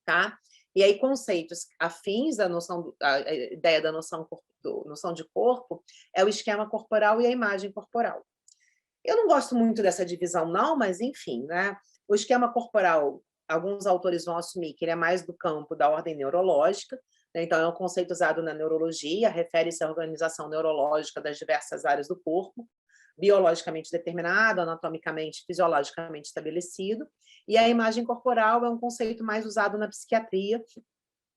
Speaker 2: Tá? E aí, conceitos afins da noção, a ideia da noção de corpo é o esquema corporal e a imagem corporal. Eu não gosto muito dessa divisão, não, mas enfim, né? O esquema corporal, alguns autores vão assumir que ele é mais do campo da ordem neurológica, né? Então é um conceito usado na neurologia, refere-se à organização neurológica das diversas áreas do corpo, biologicamente determinado, anatomicamente, fisiologicamente estabelecido, e a imagem corporal é um conceito mais usado na psiquiatria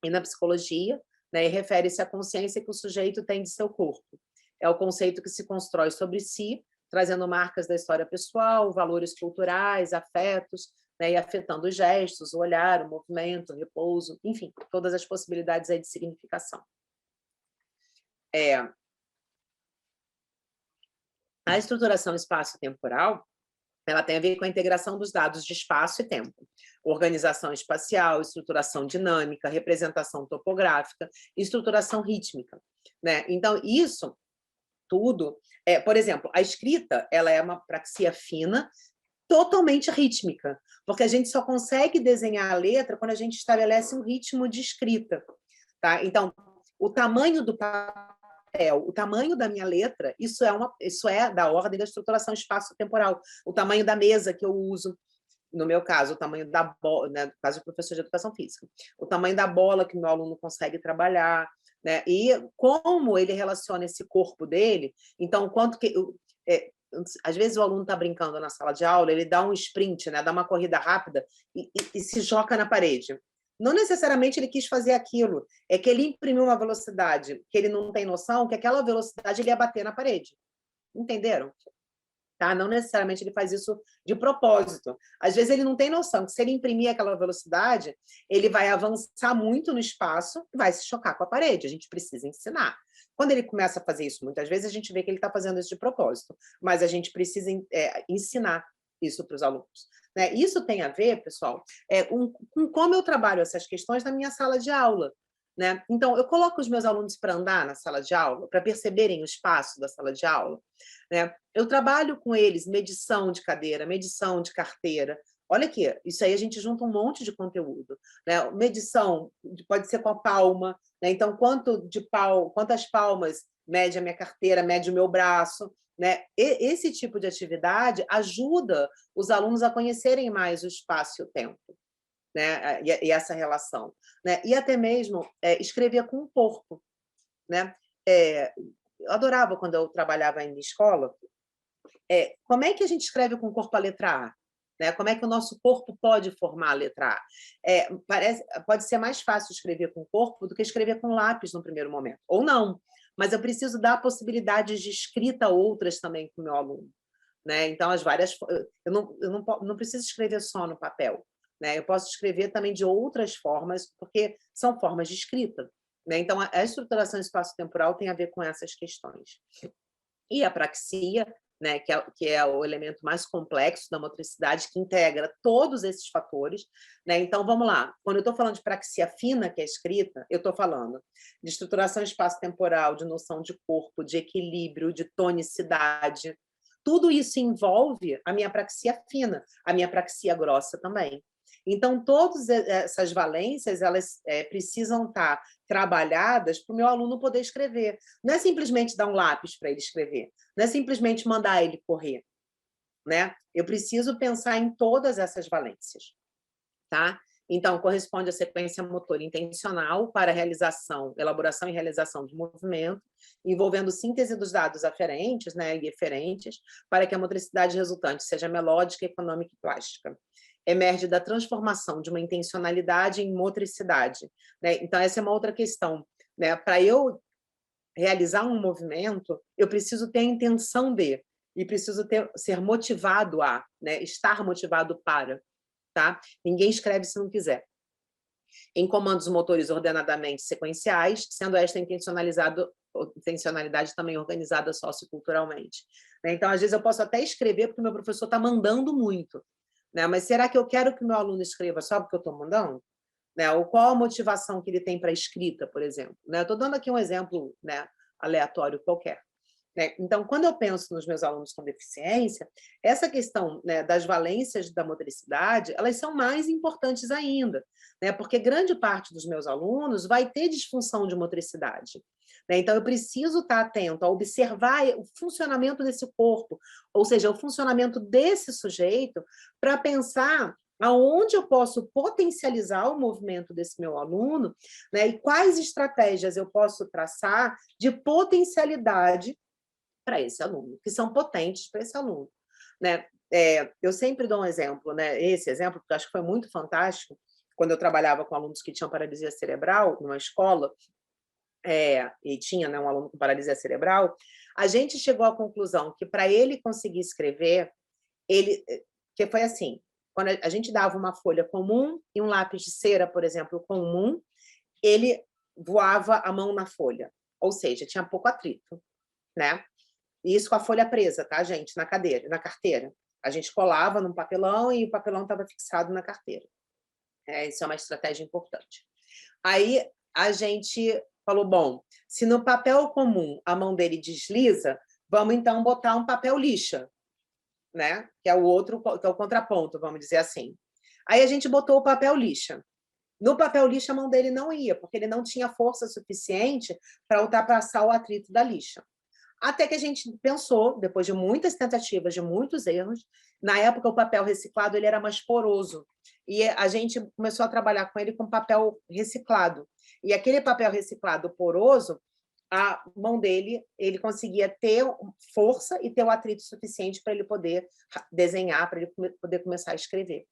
Speaker 2: e na psicologia, né? E refere-se à consciência que o sujeito tem de seu corpo. É o conceito que se constrói sobre si, trazendo marcas da história pessoal, valores culturais, afetos, né, e afetando os gestos, o olhar, o movimento, o repouso, enfim, todas as possibilidades aí de significação. A estruturação espaço-temporal, ela tem a ver com a integração dos dados de espaço e tempo, organização espacial, estruturação dinâmica, representação topográfica, estruturação rítmica, né? Então, isso tudo, por exemplo, a escrita, ela é uma praxia fina, totalmente rítmica, porque a gente só consegue desenhar a letra quando a gente estabelece um ritmo de escrita, tá? Então, o tamanho do papel, o tamanho da minha letra, isso é da ordem da estruturação espaço-temporal, o tamanho da mesa que eu uso, no meu caso, o tamanho da bola, né, no caso do professor de educação física, o tamanho da bola que o meu aluno consegue trabalhar, né? E como ele relaciona esse corpo dele, então, quanto que... às vezes o aluno está brincando na sala de aula, ele dá um sprint, né? Dá uma corrida rápida e se joga na parede. Não necessariamente ele quis fazer aquilo, é que ele imprimiu uma velocidade que ele não tem noção que aquela velocidade ele ia bater na parede. Entenderam? Tá? Não necessariamente ele faz isso de propósito. Às vezes ele não tem noção que se ele imprimir aquela velocidade, ele vai avançar muito no espaço e vai se chocar com a parede. A gente precisa ensinar. Quando ele começa a fazer isso, muitas vezes a gente vê que ele está fazendo isso de propósito, mas a gente precisa ensinar isso para os alunos. Né? Isso tem a ver, pessoal, com como eu trabalho essas questões na minha sala de aula. Né? Então, eu coloco os meus alunos para andar na sala de aula, para perceberem o espaço da sala de aula. Né? Eu trabalho com eles medição de cadeira, medição de carteira. Olha aqui, isso aí a gente junta um monte de conteúdo. Né? Medição pode ser com a palma. Né? Então, quantas palmas mede a minha carteira, mede o meu braço. Né? Esse tipo de atividade ajuda os alunos a conhecerem mais o espaço e o tempo. Né? E essa relação. Né? E até mesmo escrever com o corpo. Né? Eu adorava quando eu trabalhava em escola. Como é que a gente escreve com o corpo a letra A? Né? Como é que o nosso corpo pode formar a letra A? Pode ser mais fácil escrever com o corpo do que escrever com lápis no primeiro momento. Ou não. Mas eu preciso dar possibilidades de escrita outras também para o meu aluno. Né? Então, eu não preciso escrever só no papel. Né? Eu posso escrever também de outras formas, porque são formas de escrita. Né? Então, a estruturação espaço-temporal tem a ver com essas questões. E a praxia, né, que é o elemento mais complexo da motricidade, que integra todos esses fatores. Né? Então, vamos lá. Quando eu estou falando de praxia fina, que é escrita, eu estou falando de estruturação espaço-temporal, de noção de corpo, de equilíbrio, de tonicidade. Tudo isso envolve a minha praxia fina, a minha praxia grossa também. Então, todas essas valências, elas precisam estar trabalhadas para o meu aluno poder escrever. Não é simplesmente dar um lápis para ele escrever, não é simplesmente mandar ele correr. Né? Eu preciso pensar em todas essas valências. Tá? Então, corresponde à sequência motor intencional para elaboração e realização de movimento, envolvendo síntese dos dados aferentes, né, e eferentes, para que a motricidade resultante seja melódica, econômica e plástica. Emerge da transformação de uma intencionalidade em motricidade. Né? Então, essa é uma outra questão. Né? Para eu realizar um movimento, eu preciso ter a intenção de, e preciso ser motivado a, né? Estar motivado para. Tá? Ninguém escreve se não quiser. Em comandos motores ordenadamente sequenciais, sendo esta intencionalidade também organizada socioculturalmente. Então, às vezes, eu posso até escrever porque o meu professor está mandando muito. Né? Mas será que eu quero que o meu aluno escreva só porque eu estou mandando? Né? Ou qual a motivação que ele tem para a escrita, por exemplo? Né? Eu estou dando aqui um exemplo, né, aleatório qualquer. Né? Então, quando eu penso nos meus alunos com deficiência, essa questão, né, das valências da motricidade, elas são mais importantes ainda, né? Porque grande parte dos meus alunos vai ter disfunção de motricidade. Né? Então, eu preciso estar atento a observar o funcionamento desse corpo, ou seja, o funcionamento desse sujeito, para pensar aonde eu posso potencializar o movimento desse meu aluno, né? E quais estratégias eu posso traçar de potencialidade para esse aluno, que são potentes para esse aluno. Né? Eu sempre dou um exemplo, né? Esse exemplo, porque eu acho que foi muito fantástico, quando eu trabalhava com alunos que tinham paralisia cerebral numa escola, e tinha, né, um aluno com paralisia cerebral, a gente chegou à conclusão que para ele conseguir escrever, que foi assim, quando a gente dava uma folha comum e um lápis de cera, por exemplo, comum, ele voava a mão na folha, ou seja, tinha pouco atrito, né? Isso com a folha presa, tá, gente? Na carteira. A gente colava num papelão e o papelão estava fixado na carteira. Isso é uma estratégia importante. Aí a gente falou, bom, se no papel comum a mão dele desliza, vamos então botar um papel lixa, né? Que é o outro, que é o contraponto, vamos dizer assim. Aí a gente botou o papel lixa. No papel lixa a mão dele não ia, porque ele não tinha força suficiente para ultrapassar o atrito da lixa. Até que a gente pensou, depois de muitas tentativas, de muitos erros, na época o papel reciclado ele era mais poroso, e a gente começou a trabalhar com ele com papel reciclado. E aquele papel reciclado poroso, a mão dele, ele conseguia ter força e ter o atrito suficiente para ele poder desenhar, para ele poder começar a escrever.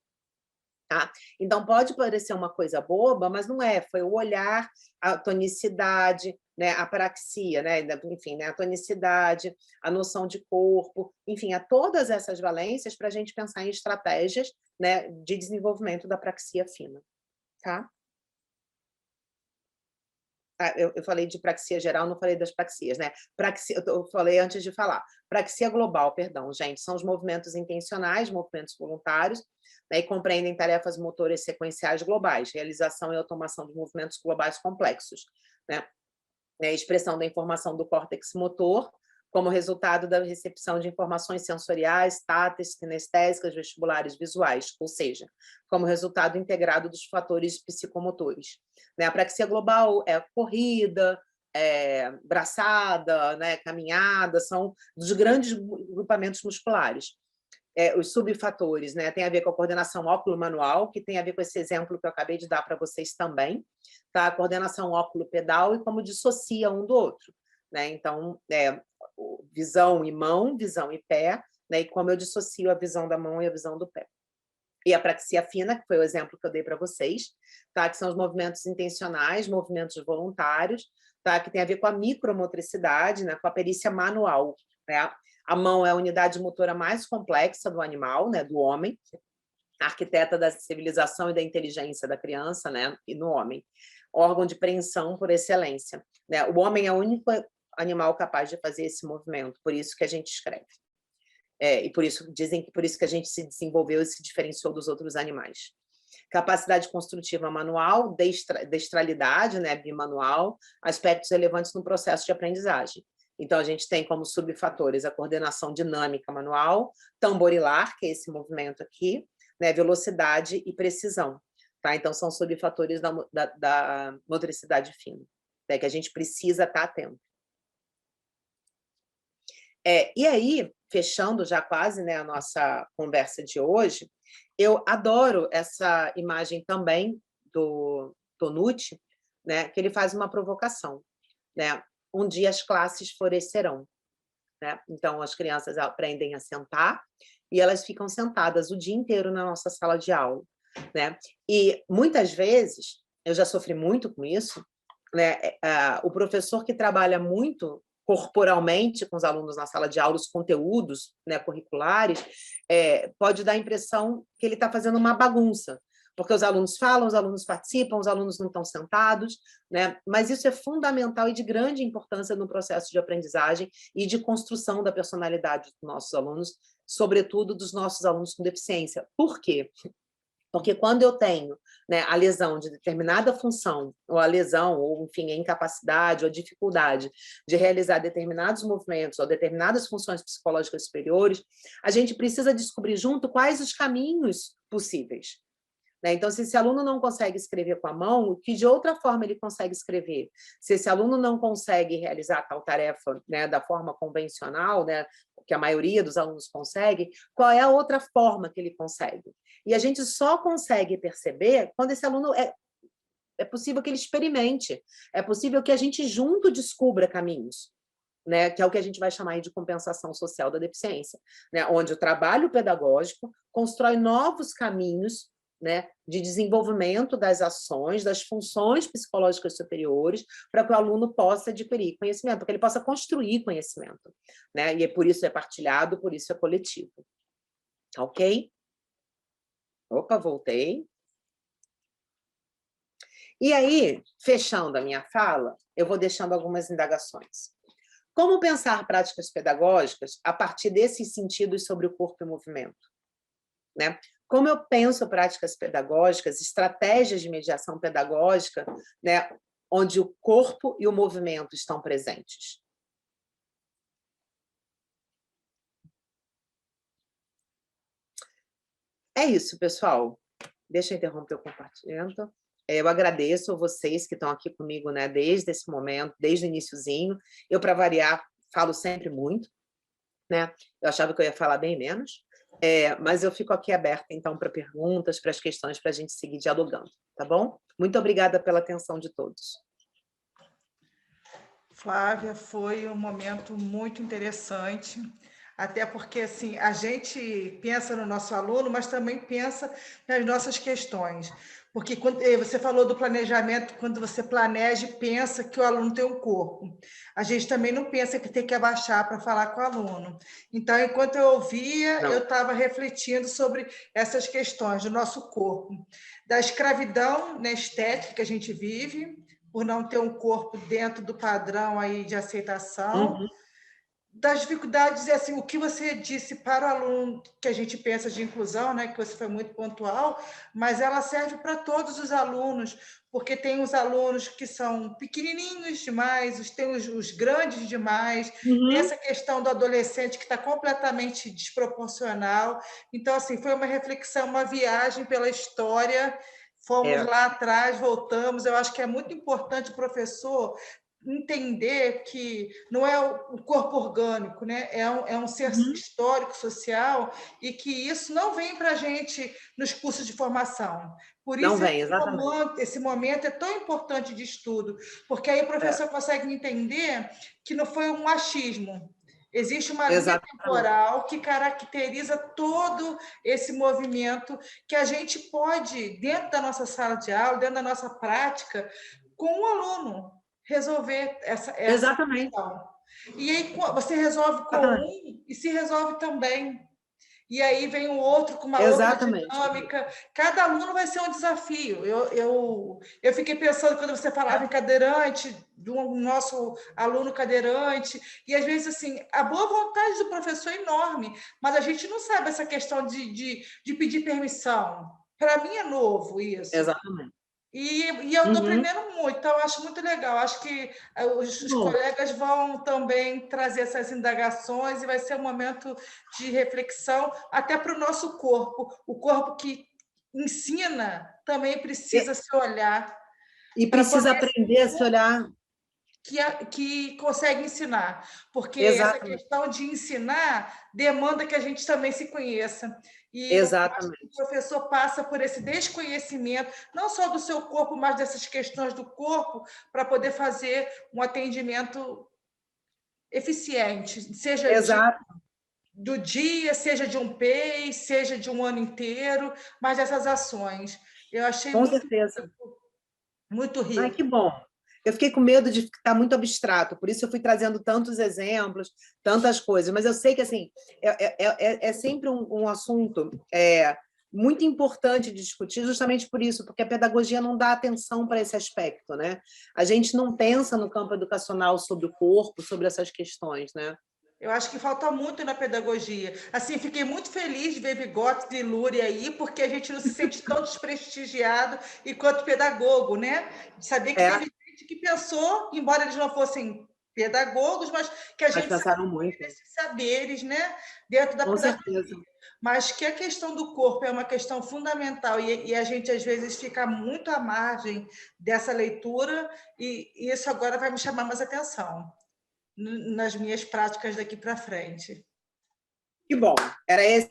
Speaker 2: Tá? Então, pode parecer uma coisa boba, mas não é. Foi o olhar, a tonicidade, né, a praxia, né, enfim, né, a tonicidade, a noção de corpo, enfim, a todas essas valências para a gente pensar em estratégias, né, de desenvolvimento da praxia fina. Tá? Eu falei de praxia geral, não falei das praxias, né? Praxia, eu falei antes de falar. Praxia global, perdão, gente, são os movimentos intencionais, movimentos voluntários, né, e compreendem tarefas motoras sequenciais globais, realização e automação de movimentos globais complexos, né? Expressão da informação do córtex motor, como resultado da recepção de informações sensoriais, táteis, kinestésicas, vestibulares, visuais, ou seja, como resultado integrado dos fatores psicomotores. A praxia global é corrida, braçada, né, caminhada, são dos grandes grupamentos musculares. Os subfatores, né, tem a ver com a coordenação óculo-manual, que tem a ver com esse exemplo que eu acabei de dar para vocês também, tá? A coordenação óculo-pedal e como dissocia um do outro, né? Então, visão e mão, visão e pé, né? E como eu dissocio a visão da mão e a visão do pé. E a praxia fina, que foi o exemplo que eu dei para vocês, tá? Que são os movimentos intencionais, movimentos voluntários, tá? Que tem a ver com a micromotricidade, né? Com a perícia manual, né? A mão é a unidade motora mais complexa do animal, né? Do homem, arquiteta da civilização e da inteligência da criança, né? E no homem. Órgão de preensão por excelência, né? O homem é o único animal capaz de fazer esse movimento, por isso que a gente escreve. E por isso dizem que por isso que a gente se desenvolveu e se diferenciou dos outros animais. Capacidade construtiva manual, destralidade, né, bimanual, aspectos relevantes no processo de aprendizagem. Então, a gente tem como subfatores a coordenação dinâmica manual, tamborilar, que é esse movimento aqui, né, velocidade e precisão. Tá? Então, são subfatores da motricidade fina, né, que a gente precisa estar atento. E aí, fechando já quase, né, a nossa conversa de hoje, eu adoro essa imagem também do Tonucci, né, que ele faz uma provocação, né? Um dia as classes florescerão, né? Então, as crianças aprendem a sentar e elas ficam sentadas o dia inteiro na nossa sala de aula, né? E, muitas vezes, eu já sofri muito com isso, né? O professor que trabalha muito corporalmente com os alunos na sala de aula, os conteúdos, né, curriculares, pode dar a impressão que ele está fazendo uma bagunça, porque os alunos falam, os alunos participam, os alunos não estão sentados, né? Mas isso é fundamental e de grande importância no processo de aprendizagem e de construção da personalidade dos nossos alunos, sobretudo dos nossos alunos com deficiência. Por quê? Porque quando eu tenho, né, a lesão de determinada função, ou a lesão, ou, enfim, a incapacidade, ou a dificuldade de realizar determinados movimentos, ou determinadas funções psicológicas superiores, a gente precisa descobrir junto quais os caminhos possíveis. Né? Então, se esse aluno não consegue escrever com a mão, que de outra forma ele consegue escrever? Se esse aluno não consegue realizar tal tarefa, né, da forma convencional, né, que a maioria dos alunos consegue, qual é a outra forma que ele consegue? E a gente só consegue perceber quando esse aluno é possível que ele experimente, é possível que a gente junto descubra caminhos, né, que é o que a gente vai chamar de compensação social da deficiência, né, onde o trabalho pedagógico constrói novos caminhos, né, de desenvolvimento das ações, das funções psicológicas superiores, para que o aluno possa adquirir conhecimento, para que ele possa construir conhecimento, né, e por isso é partilhado, por isso é coletivo. Ok? Opa, voltei. E aí, fechando a minha fala, eu vou deixando algumas indagações. Como pensar práticas pedagógicas a partir desses sentidos sobre o corpo e movimento? Né? Como eu penso práticas pedagógicas, estratégias de mediação pedagógica, né, onde o corpo e o movimento estão presentes? É isso, pessoal. Deixa eu interromper o compartilhamento. Eu agradeço a vocês que estão aqui comigo, né, desde esse momento, desde o iniciozinho. Eu, para variar, falo sempre muito, né? Eu achava que eu ia falar bem menos, mas eu fico aqui aberta, então, para perguntas, para as questões, para a gente seguir dialogando, tá bom? Muito obrigada pela atenção de todos.
Speaker 1: Flávia, foi um momento muito interessante. Até porque assim, a gente pensa no nosso aluno, mas também pensa nas nossas questões. Porque quando você falou do planejamento, quando você planeja e pensa que o aluno tem um corpo. A gente também não pensa que tem que abaixar para falar com o aluno. Então, enquanto eu ouvia, eu
Speaker 2: Não.
Speaker 1: estava refletindo sobre essas questões do nosso corpo, da escravidão, né, estética que a gente vive, por não ter um corpo dentro do padrão aí de aceitação,
Speaker 2: Uhum.
Speaker 1: das dificuldades, assim, o que você disse para o aluno que a gente pensa de inclusão, né, que você foi muito pontual, mas ela serve para todos os alunos, porque tem os alunos que são pequenininhos demais, tem os grandes demais, tem
Speaker 2: Uhum.
Speaker 1: essa questão do adolescente que está completamente desproporcional. Então, assim, foi uma reflexão, uma viagem pela história. Fomos
Speaker 2: É,
Speaker 1: lá atrás, voltamos. Eu acho que é muito importante o professor entender que não é o corpo orgânico, né? É um ser
Speaker 2: uhum.
Speaker 1: histórico, social, e que isso não vem para a gente nos cursos de formação. Por
Speaker 2: Não
Speaker 1: isso,
Speaker 2: vem, exatamente.
Speaker 1: esse momento é tão importante de estudo, porque aí o
Speaker 2: É,
Speaker 1: professor consegue entender que não foi um achismo. Existe uma linha
Speaker 2: exatamente.
Speaker 1: temporal que caracteriza todo esse movimento que a gente pode, dentro da nossa sala de aula, dentro da nossa prática, com o aluno, resolver essa
Speaker 2: Exatamente.
Speaker 1: questão. E aí você resolve com
Speaker 2: Exatamente.
Speaker 1: um e se resolve também. E aí vem o outro com uma outra
Speaker 2: Exatamente.
Speaker 1: dinâmica. Cada aluno vai ser um desafio. Eu fiquei pensando quando você falava em cadeirante, do nosso aluno cadeirante, e às vezes assim, a boa vontade do professor é enorme, mas a gente não sabe essa questão de pedir permissão. Para mim é novo isso.
Speaker 2: Exatamente.
Speaker 1: E eu estou
Speaker 2: Uhum.
Speaker 1: aprendendo muito, então eu acho muito legal. Acho que os
Speaker 2: Bom,
Speaker 1: colegas vão também trazer essas indagações e vai ser um momento de reflexão até para o nosso corpo. O corpo que ensina também precisa
Speaker 2: e,
Speaker 1: se olhar
Speaker 2: e
Speaker 1: para
Speaker 2: precisa
Speaker 1: poder
Speaker 2: aprender a se olhar.
Speaker 1: que consegue ensinar, porque essa
Speaker 2: Exatamente.
Speaker 1: questão de ensinar demanda que a gente também se conheça. E eu acho que o
Speaker 2: Exatamente.
Speaker 1: professor passa por esse desconhecimento, não só do seu corpo, mas dessas questões do corpo, para poder fazer um atendimento eficiente, seja
Speaker 2: Exato.
Speaker 1: do dia, seja de um PEI, seja de um ano inteiro, mas dessas ações. Eu achei
Speaker 2: Com certeza.
Speaker 1: muito
Speaker 2: Ai, que
Speaker 1: rico.
Speaker 2: bom. Eu fiquei com medo de ficar muito abstrato, por isso eu fui trazendo tantos exemplos, tantas coisas. Mas eu sei que assim é sempre um assunto muito importante de discutir, justamente por isso, porque a pedagogia não dá atenção para esse aspecto, né? A gente não pensa no campo educacional sobre o corpo, sobre essas questões, né?
Speaker 1: Eu acho que falta muito na pedagogia. Assim, fiquei muito feliz de ver Bigotes e Lúria aí, porque a gente não se sente tão desprestigiado enquanto pedagogo, né? De saber que teve
Speaker 2: É,
Speaker 1: gente que pensou, embora eles não fossem pedagogos, mas que a
Speaker 2: mas
Speaker 1: gente sabe
Speaker 2: pensaram muito,
Speaker 1: desses saberes, né? Dentro da
Speaker 2: com
Speaker 1: pedagogia.
Speaker 2: certeza.
Speaker 1: Mas que a questão do corpo é uma questão fundamental e a gente às vezes fica muito à margem dessa leitura e isso agora vai me chamar mais atenção nas minhas práticas daqui para frente.
Speaker 2: Que bom. Era esse,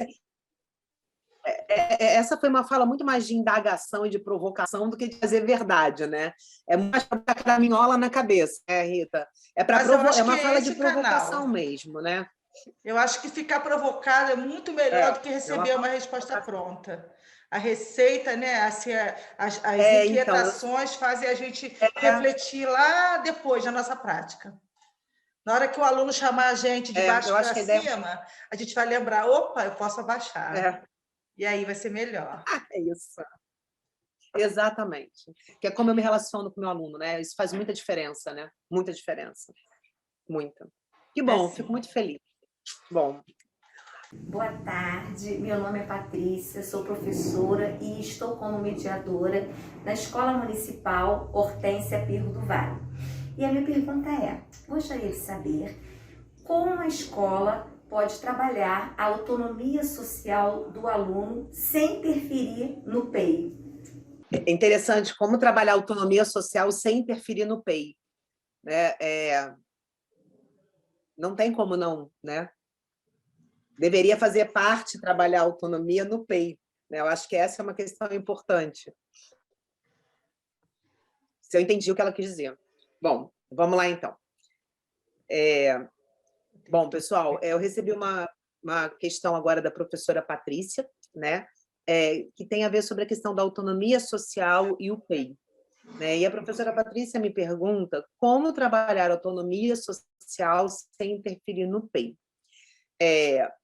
Speaker 2: essa foi uma fala muito mais de indagação e de provocação do que de fazer verdade, né? É mais para botar caraminhola na cabeça, Rita?
Speaker 1: Mas eu
Speaker 2: É
Speaker 1: acho que
Speaker 2: uma
Speaker 1: é
Speaker 2: fala de
Speaker 1: esse o
Speaker 2: provocação
Speaker 1: canal.
Speaker 2: mesmo, né?
Speaker 1: Eu acho que ficar provocado é muito melhor do que
Speaker 2: É uma
Speaker 1: receber
Speaker 2: fala
Speaker 1: uma
Speaker 2: de
Speaker 1: resposta
Speaker 2: provocação.
Speaker 1: pronta. A receita, né? Assim, as
Speaker 2: Então,
Speaker 1: inquietações fazem a gente refletir lá depois na nossa prática. Na hora que o aluno chamar a gente de
Speaker 2: eu
Speaker 1: baixo
Speaker 2: acho
Speaker 1: para
Speaker 2: que a ideia
Speaker 1: cima, a gente vai lembrar: opa, eu posso abaixar.
Speaker 2: é,
Speaker 1: E aí vai ser melhor.
Speaker 2: é isso. Exatamente. Que é como eu me relaciono com o meu aluno, né? Isso faz muita diferença, né? Muita diferença. Muita. Que
Speaker 1: É
Speaker 2: bom,
Speaker 1: sim.
Speaker 2: fico muito feliz. Bom,
Speaker 3: Boa tarde, meu nome é Patrícia, sou professora e estou como mediadora na Escola Municipal Hortência Pirro do Vale. E a minha pergunta é, gostaria de saber como a escola pode trabalhar a autonomia social do aluno sem interferir no PEI?
Speaker 2: é interessante como trabalhar a autonomia social sem interferir no PEI, né? Não tem como não, né? Deveria fazer parte trabalhar a autonomia no PEI, né? Eu acho que essa é uma questão importante. Se eu entendi o que ela quis dizer. Bom, vamos lá então. Bom, pessoal, eu recebi uma questão agora da professora Patrícia, né? Que tem a ver sobre a questão da autonomia social e o PEI. Né? E a professora Patrícia me pergunta como trabalhar a autonomia social sem interferir no PEI.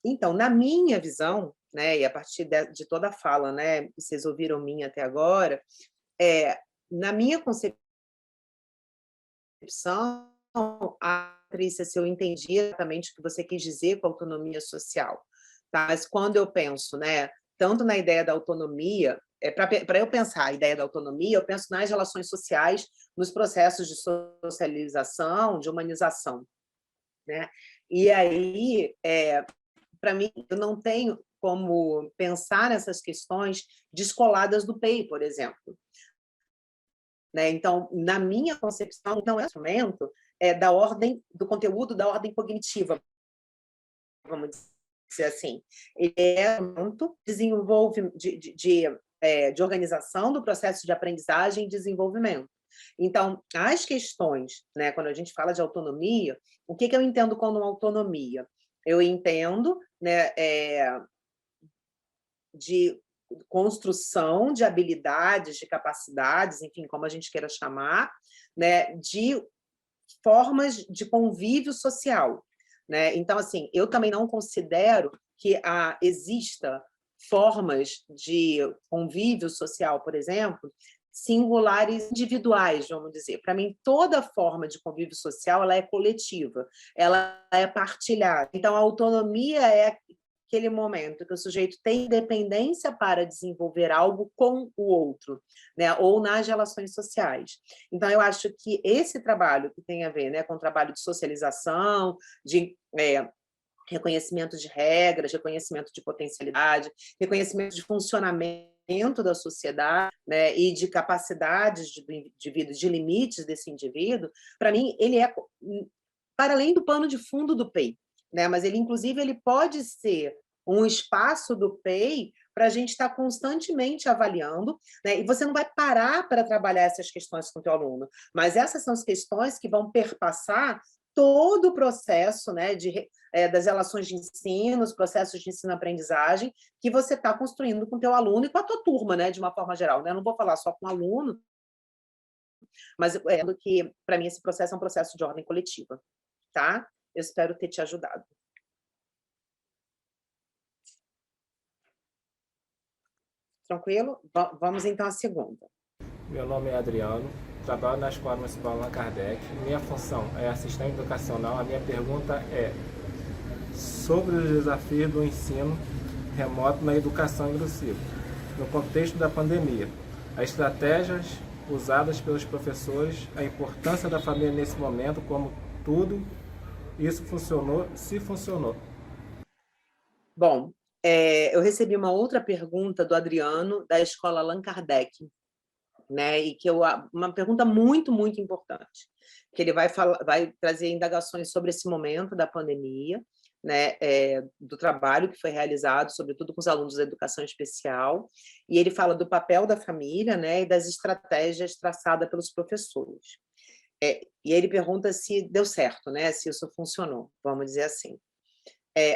Speaker 2: Então, na minha visão, né, e a partir de toda a fala, né, vocês ouviram minha até agora, na minha concepção, Patrícia, se eu entendi exatamente o que você quis dizer com autonomia social, tá? Mas quando eu penso, né, tanto na ideia da autonomia, para eu pensar a ideia da autonomia, eu penso nas relações sociais, nos processos de socialização, de humanização, né? E aí, para mim, eu não tenho como pensar nessas questões descoladas do PEI, por exemplo. Né? Então, na minha concepção, não é um instrumento da ordem, do conteúdo da ordem cognitiva, vamos dizer assim. Ele é um de organização do processo de aprendizagem e desenvolvimento. Então, as questões, né, quando a gente fala de autonomia, o que eu entendo como autonomia? Eu entendo, né, de construção de habilidades, de capacidades, enfim, como a gente queira chamar, né, de formas de convívio social. Né? Então, assim, eu também não considero que exista formas de convívio social, por exemplo, singulares, individuais, vamos dizer. Para mim, toda forma de convívio social ela é coletiva, ela é partilhada. Então, a autonomia é aquele momento que o sujeito tem independência para desenvolver algo com o outro, né? Ou nas relações sociais. Então, eu acho que esse trabalho que tem a ver, né, com o trabalho de socialização, de reconhecimento de regras, reconhecimento de potencialidade, reconhecimento de funcionamento da sociedade, né, e de capacidades do indivíduo, de limites desse indivíduo, para mim, ele é para além do pano de fundo do PEI, né? Mas ele, inclusive, ele pode ser um espaço do PEI para a gente estar constantemente avaliando, né? E você não vai parar para trabalhar essas questões com o teu aluno, mas essas são as questões que vão perpassar todo o processo, né, das relações de ensino, os processos de ensino-aprendizagem que você está construindo com o teu aluno e com a tua turma, né, de uma forma geral. Né? Eu não vou falar só com o aluno, mas que, para mim, esse processo é um processo de ordem coletiva. Tá? Eu espero ter te ajudado. Tranquilo? Vamos, então, à segunda.
Speaker 4: Meu nome é Adriano, trabalho na Escola Municipal Allan Kardec. Minha função é assistente educacional. A minha pergunta é sobre os desafios do ensino remoto na educação inclusiva, no contexto da pandemia. As estratégias usadas pelos professores, a importância da família nesse momento, como tudo isso funcionou, se funcionou.
Speaker 2: Bom, eu recebi uma outra pergunta do Adriano, da Escola Allan Kardec, né? E que uma pergunta muito, muito importante, que ele vai trazer indagações sobre esse momento da pandemia, né? Do trabalho que foi realizado, sobretudo com os alunos da educação especial, e ele fala do papel da família, né? E das estratégias traçadas pelos professores. E ele pergunta se deu certo, né? Se isso funcionou, vamos dizer assim.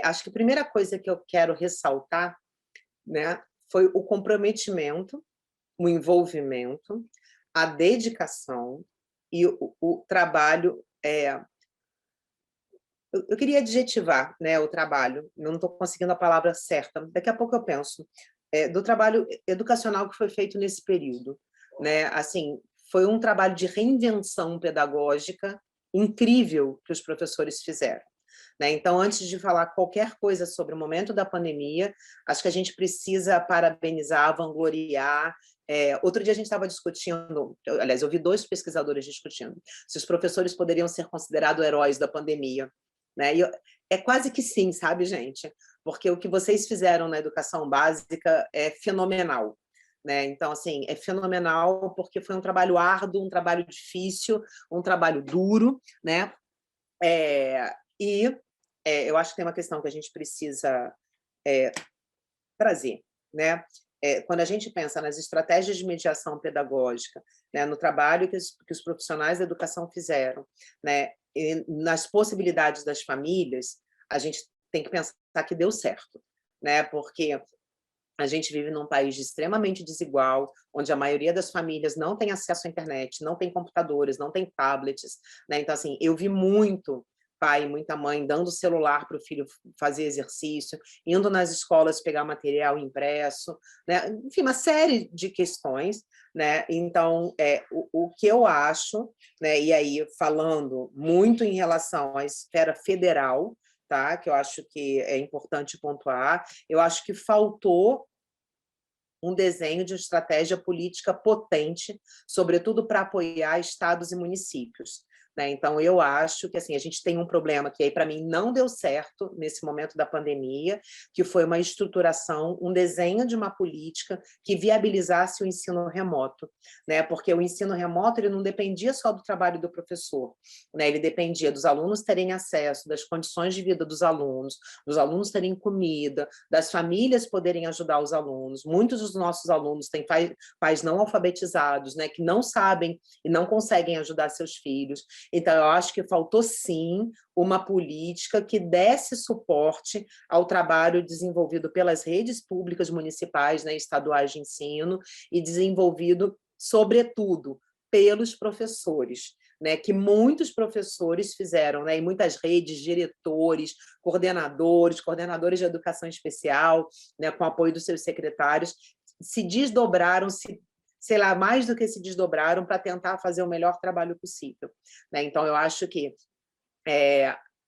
Speaker 2: Acho que a primeira coisa que eu quero ressaltar, né, foi o comprometimento, o envolvimento, a dedicação e o trabalho. Eu queria adjetivar, né, o trabalho, não estou conseguindo a palavra certa, daqui a pouco eu penso, do trabalho educacional que foi feito nesse período. Né? Assim, foi um trabalho de reinvenção pedagógica incrível que os professores fizeram. Né? Então, antes de falar qualquer coisa sobre o momento da pandemia, acho que a gente precisa parabenizar, vangloriar. Outro dia a gente estava discutindo, aliás, eu vi 2 pesquisadores discutindo, se os professores poderiam ser considerados heróis da pandemia. Né? E é quase que sim, sabe, gente? Porque o que vocês fizeram na educação básica é fenomenal. Né? Então, assim, é fenomenal porque foi um trabalho árduo, um trabalho difícil, um trabalho duro, né? Eu acho que tem uma questão que a gente precisa trazer, né? Quando a gente pensa nas estratégias de mediação pedagógica, né, no trabalho que os profissionais da educação fizeram, né, e nas possibilidades das famílias, a gente tem que pensar tá que deu certo, né? Porque a gente vive num país extremamente desigual, onde a maioria das famílias não tem acesso à internet, não tem computadores, não tem tablets, né? Então, assim, eu vi muito pai e muita mãe dando celular para o filho fazer exercício, indo nas escolas pegar material impresso, né? Enfim, uma série de questões, né? Então, o que eu acho, né? E aí falando muito em relação à esfera federal, tá? Que eu acho que é importante pontuar, eu acho que faltou um desenho de estratégia política potente, sobretudo para apoiar estados e municípios, né? Então, eu acho que assim, a gente tem um problema que, para mim, não deu certo nesse momento da pandemia, que foi uma estruturação, um desenho de uma política que viabilizasse o ensino remoto, né? Porque o ensino remoto ele não dependia só do trabalho do professor, né? Ele dependia dos alunos terem acesso, das condições de vida dos alunos terem comida, das famílias poderem ajudar os alunos. Muitos dos nossos alunos têm pais não alfabetizados, né, que não sabem e não conseguem ajudar seus filhos. Então, eu acho que faltou, sim, uma política que desse suporte ao trabalho desenvolvido pelas redes públicas municipais, né, estaduais de ensino, e desenvolvido, sobretudo, pelos professores, né, que muitos professores fizeram, né, e muitas redes, diretores, coordenadores de educação especial, né, com apoio dos seus secretários, se desdobraram, sei lá, mais do que se desdobraram para tentar fazer o melhor trabalho possível, né? Então, eu acho que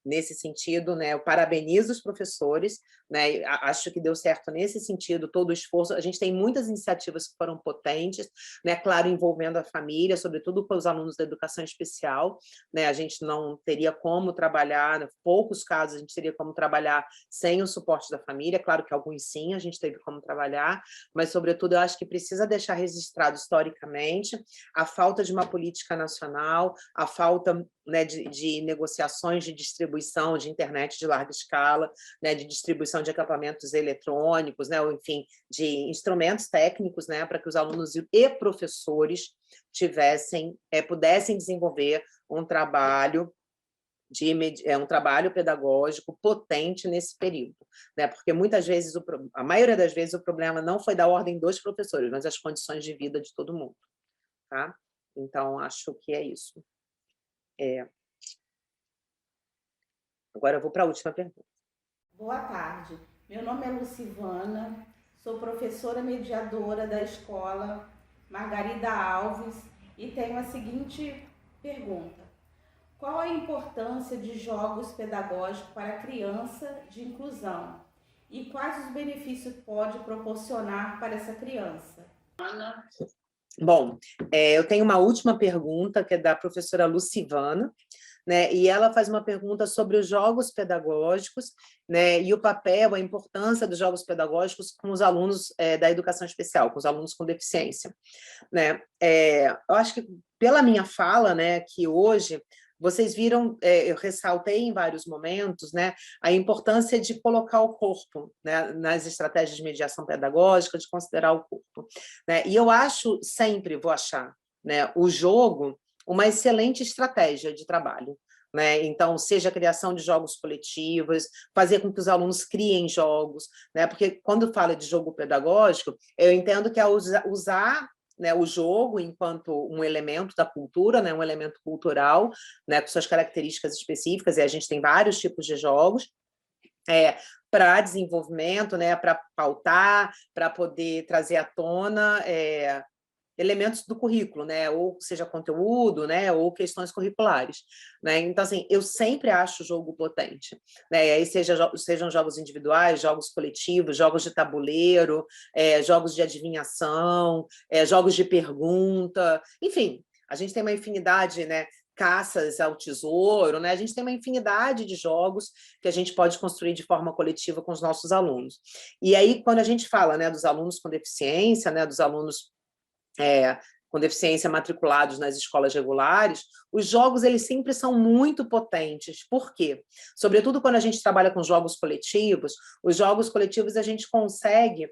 Speaker 2: nesse sentido, né, eu parabenizo os professores, né, acho que deu certo nesse sentido, todo o esforço. A gente tem muitas iniciativas que foram potentes, né, claro, envolvendo a família, sobretudo com os alunos da educação especial, né, a gente não teria como trabalhar, em poucos casos a gente teria como trabalhar sem o suporte da família, claro que alguns sim, a gente teve como trabalhar, mas, sobretudo, eu acho que precisa deixar registrado historicamente a falta de uma política nacional, a falta, né, de negociações de distribuição de internet de larga escala, né, de distribuição de equipamentos eletrônicos, né, ou, enfim, de instrumentos técnicos, né, para que os alunos e professores pudessem desenvolver um trabalho um trabalho pedagógico potente nesse período, né? Porque muitas vezes, a maioria das vezes, o problema não foi da ordem dos professores, mas as condições de vida de todo mundo, tá? Então, acho que é isso. Agora eu vou para a última pergunta.
Speaker 5: Boa tarde. Meu nome é Lucivana, sou professora mediadora da escola Margarida Alves e tenho a seguinte pergunta: qual a importância de jogos pedagógicos para a criança de inclusão e quais os benefícios pode proporcionar para essa criança? Ana.
Speaker 2: Bom, eu tenho uma última pergunta, que é da professora Lucivana, né? E ela faz uma pergunta sobre os jogos pedagógicos, né? E o papel, a importância dos jogos pedagógicos com os alunos da educação especial, com os alunos com deficiência, né? Eu acho que, pela minha fala, né, que hoje vocês viram, eu ressaltei em vários momentos, né, a importância de colocar o corpo, né, nas estratégias de mediação pedagógica, de considerar o corpo, né? E eu vou achar, né, o jogo uma excelente estratégia de trabalho, né? Então, seja a criação de jogos coletivos, fazer com que os alunos criem jogos, né? Porque quando fala de jogo pedagógico, eu entendo que é usar, né, o jogo enquanto um elemento da cultura, né, um elemento cultural, né, com suas características específicas, e a gente tem vários tipos de jogos, para desenvolvimento, né, para pautar, para poder trazer à tona elementos do currículo, né, ou seja conteúdo, né, ou questões curriculares, né? Então, assim, eu sempre acho o jogo potente, né? E aí sejam jogos individuais, jogos coletivos, jogos de tabuleiro, jogos de adivinhação, jogos de pergunta, enfim, a gente tem uma infinidade, né? Caças ao tesouro, né? A gente tem uma infinidade de jogos que a gente pode construir de forma coletiva com os nossos alunos. E aí, quando a gente fala, né, dos alunos com deficiência, né, dos alunos com deficiência matriculados nas escolas regulares, os jogos eles sempre são muito potentes. Por quê? Sobretudo quando a gente trabalha com jogos coletivos, os jogos coletivos a gente consegue,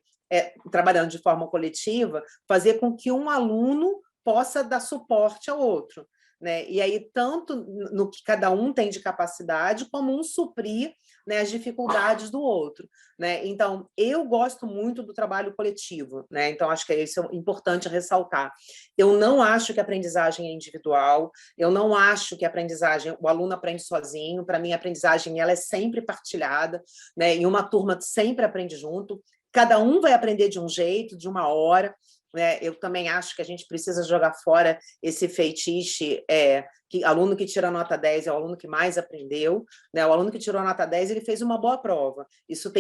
Speaker 2: trabalhando de forma coletiva, fazer com que um aluno possa dar suporte ao outro, né? E aí, tanto no que cada um tem de capacidade, como um suprir, né, as dificuldades do outro, né? Então, eu gosto muito do trabalho coletivo, né? Então, acho que isso é importante ressaltar. Eu não acho que a aprendizagem é individual, eu não acho que a aprendizagem, o aluno aprende sozinho. Para mim, a aprendizagem ela é sempre partilhada, né? E uma turma sempre aprende junto, cada um vai aprender de um jeito, de uma hora, né? Eu também acho que a gente precisa jogar fora esse feitiço, que aluno que tira nota 10 é o aluno que mais aprendeu, né? O aluno que tirou nota 10, ele fez uma boa prova. Isso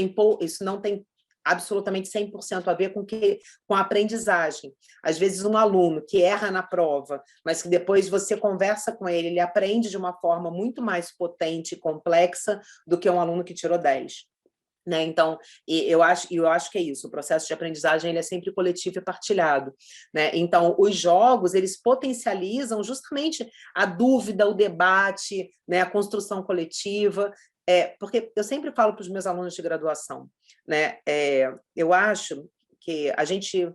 Speaker 2: não tem absolutamente 100% a ver com a aprendizagem. Às vezes, um aluno que erra na prova, mas que depois você conversa com ele, ele aprende de uma forma muito mais potente e complexa do que um aluno que tirou 10. Né? Então, eu acho que é isso, o processo de aprendizagem ele é sempre coletivo e partilhado, né? Então, os jogos, eles potencializam justamente a dúvida, o debate, né? A construção coletiva, porque eu sempre falo para os meus alunos de graduação, né? Eu acho que a gente,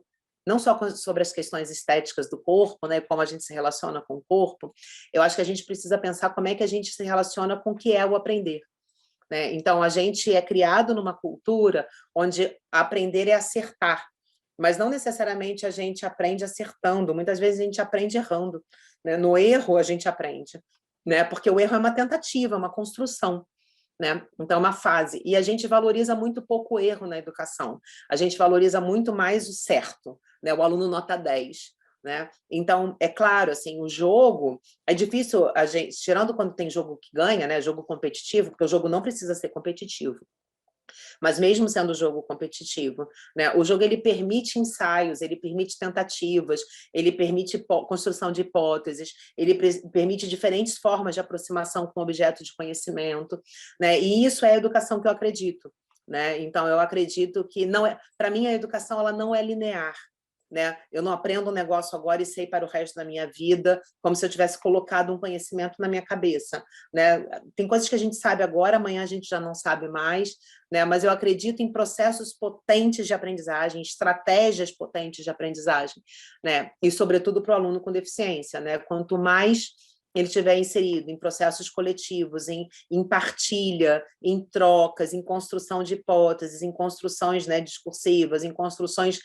Speaker 2: não só sobre as questões estéticas do corpo, né? Como a gente se relaciona com o corpo, eu acho que a gente precisa pensar como é que a gente se relaciona com o que é o aprender. Né? Então, a gente é criado numa cultura onde aprender é acertar, mas não necessariamente a gente aprende acertando, muitas vezes a gente aprende errando. Né? No erro, a gente aprende, né? Porque o erro é uma tentativa, uma construção. Né? Então, é uma fase. E a gente valoriza muito pouco o erro na educação. A gente valoriza muito mais o certo, né? O aluno nota 10. Né? Então, é claro, assim, o jogo é difícil, a gente, tirando quando tem jogo que ganha, né, jogo competitivo, porque o jogo não precisa ser competitivo, mas mesmo sendo jogo competitivo, né, o jogo ele permite ensaios, ele permite tentativas, ele permite construção de hipóteses, ele permite diferentes formas de aproximação com o objeto de conhecimento, né, e isso é a educação que eu acredito. Né? Então, eu acredito que não é, para mim, a educação ela não é linear. Né? Eu não aprendo um negócio agora e sei para o resto da minha vida, como se eu tivesse colocado um conhecimento na minha cabeça. Né? Tem coisas que a gente sabe agora, amanhã a gente já não sabe mais, né? Mas eu acredito em processos potentes de aprendizagem, estratégias potentes de aprendizagem, né? E, sobretudo, para o aluno com deficiência. Né? Quanto mais ele estiver inserido em processos coletivos, em partilha, em trocas, em construção de hipóteses, em construções, né, discursivas, em construções,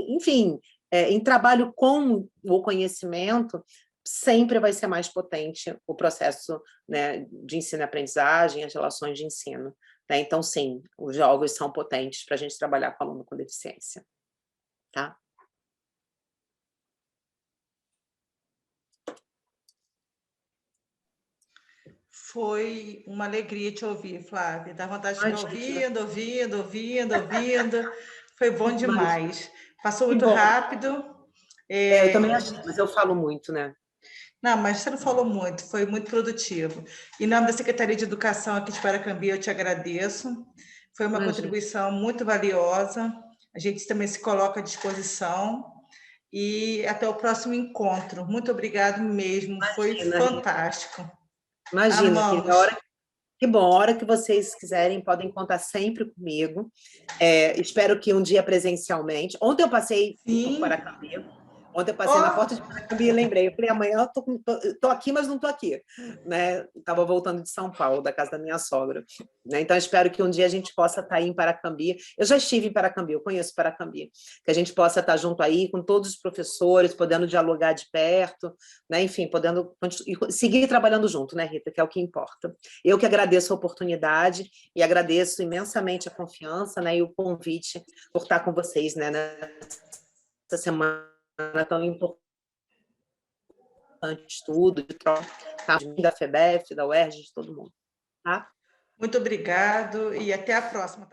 Speaker 2: enfim, em trabalho com o conhecimento, sempre vai ser mais potente o processo, né, de ensino e aprendizagem, as relações de ensino. Né? Então, sim, os jogos são potentes para a gente trabalhar com aluno com deficiência. Tá?
Speaker 1: Foi uma alegria te ouvir, Flávia. Dá vontade de ficar ouvindo. Foi bom demais. Passou muito rápido.
Speaker 2: Eu também achei, mas eu falo muito, né?
Speaker 1: Não, mas você não falou muito, foi muito produtivo. Em nome da Secretaria de Educação aqui de Paracambi, eu te agradeço. Foi uma contribuição muito valiosa. A gente também se coloca à disposição. E até o próximo encontro. Muito obrigado mesmo, foi fantástico.
Speaker 2: Imagina, que bom, a hora que vocês quiserem, podem contar sempre comigo. Espero que um dia presencialmente. Ontem eu passei por Paracambi. Ontem eu passei na porta de Paracambi e lembrei. Eu falei, amanhã eu tô aqui, mas não estou aqui. Né? Estava voltando de São Paulo, da casa da minha sogra. Né? Então, espero que um dia a gente possa estar aí em Paracambi. Eu já estive em Paracambi, eu conheço Paracambi. Que a gente possa estar junto aí com todos os professores, podendo dialogar de perto, né? Enfim, podendo seguir trabalhando junto, né, Rita? Que é o que importa. Eu que agradeço a oportunidade e agradeço imensamente a confiança, né, e o convite por estar com vocês, né, nessa semana tão importante de estudo, de troca, tá? Da FEBEF, da UERJ, de todo mundo. Tá?
Speaker 1: Muito obrigado e até a próxima.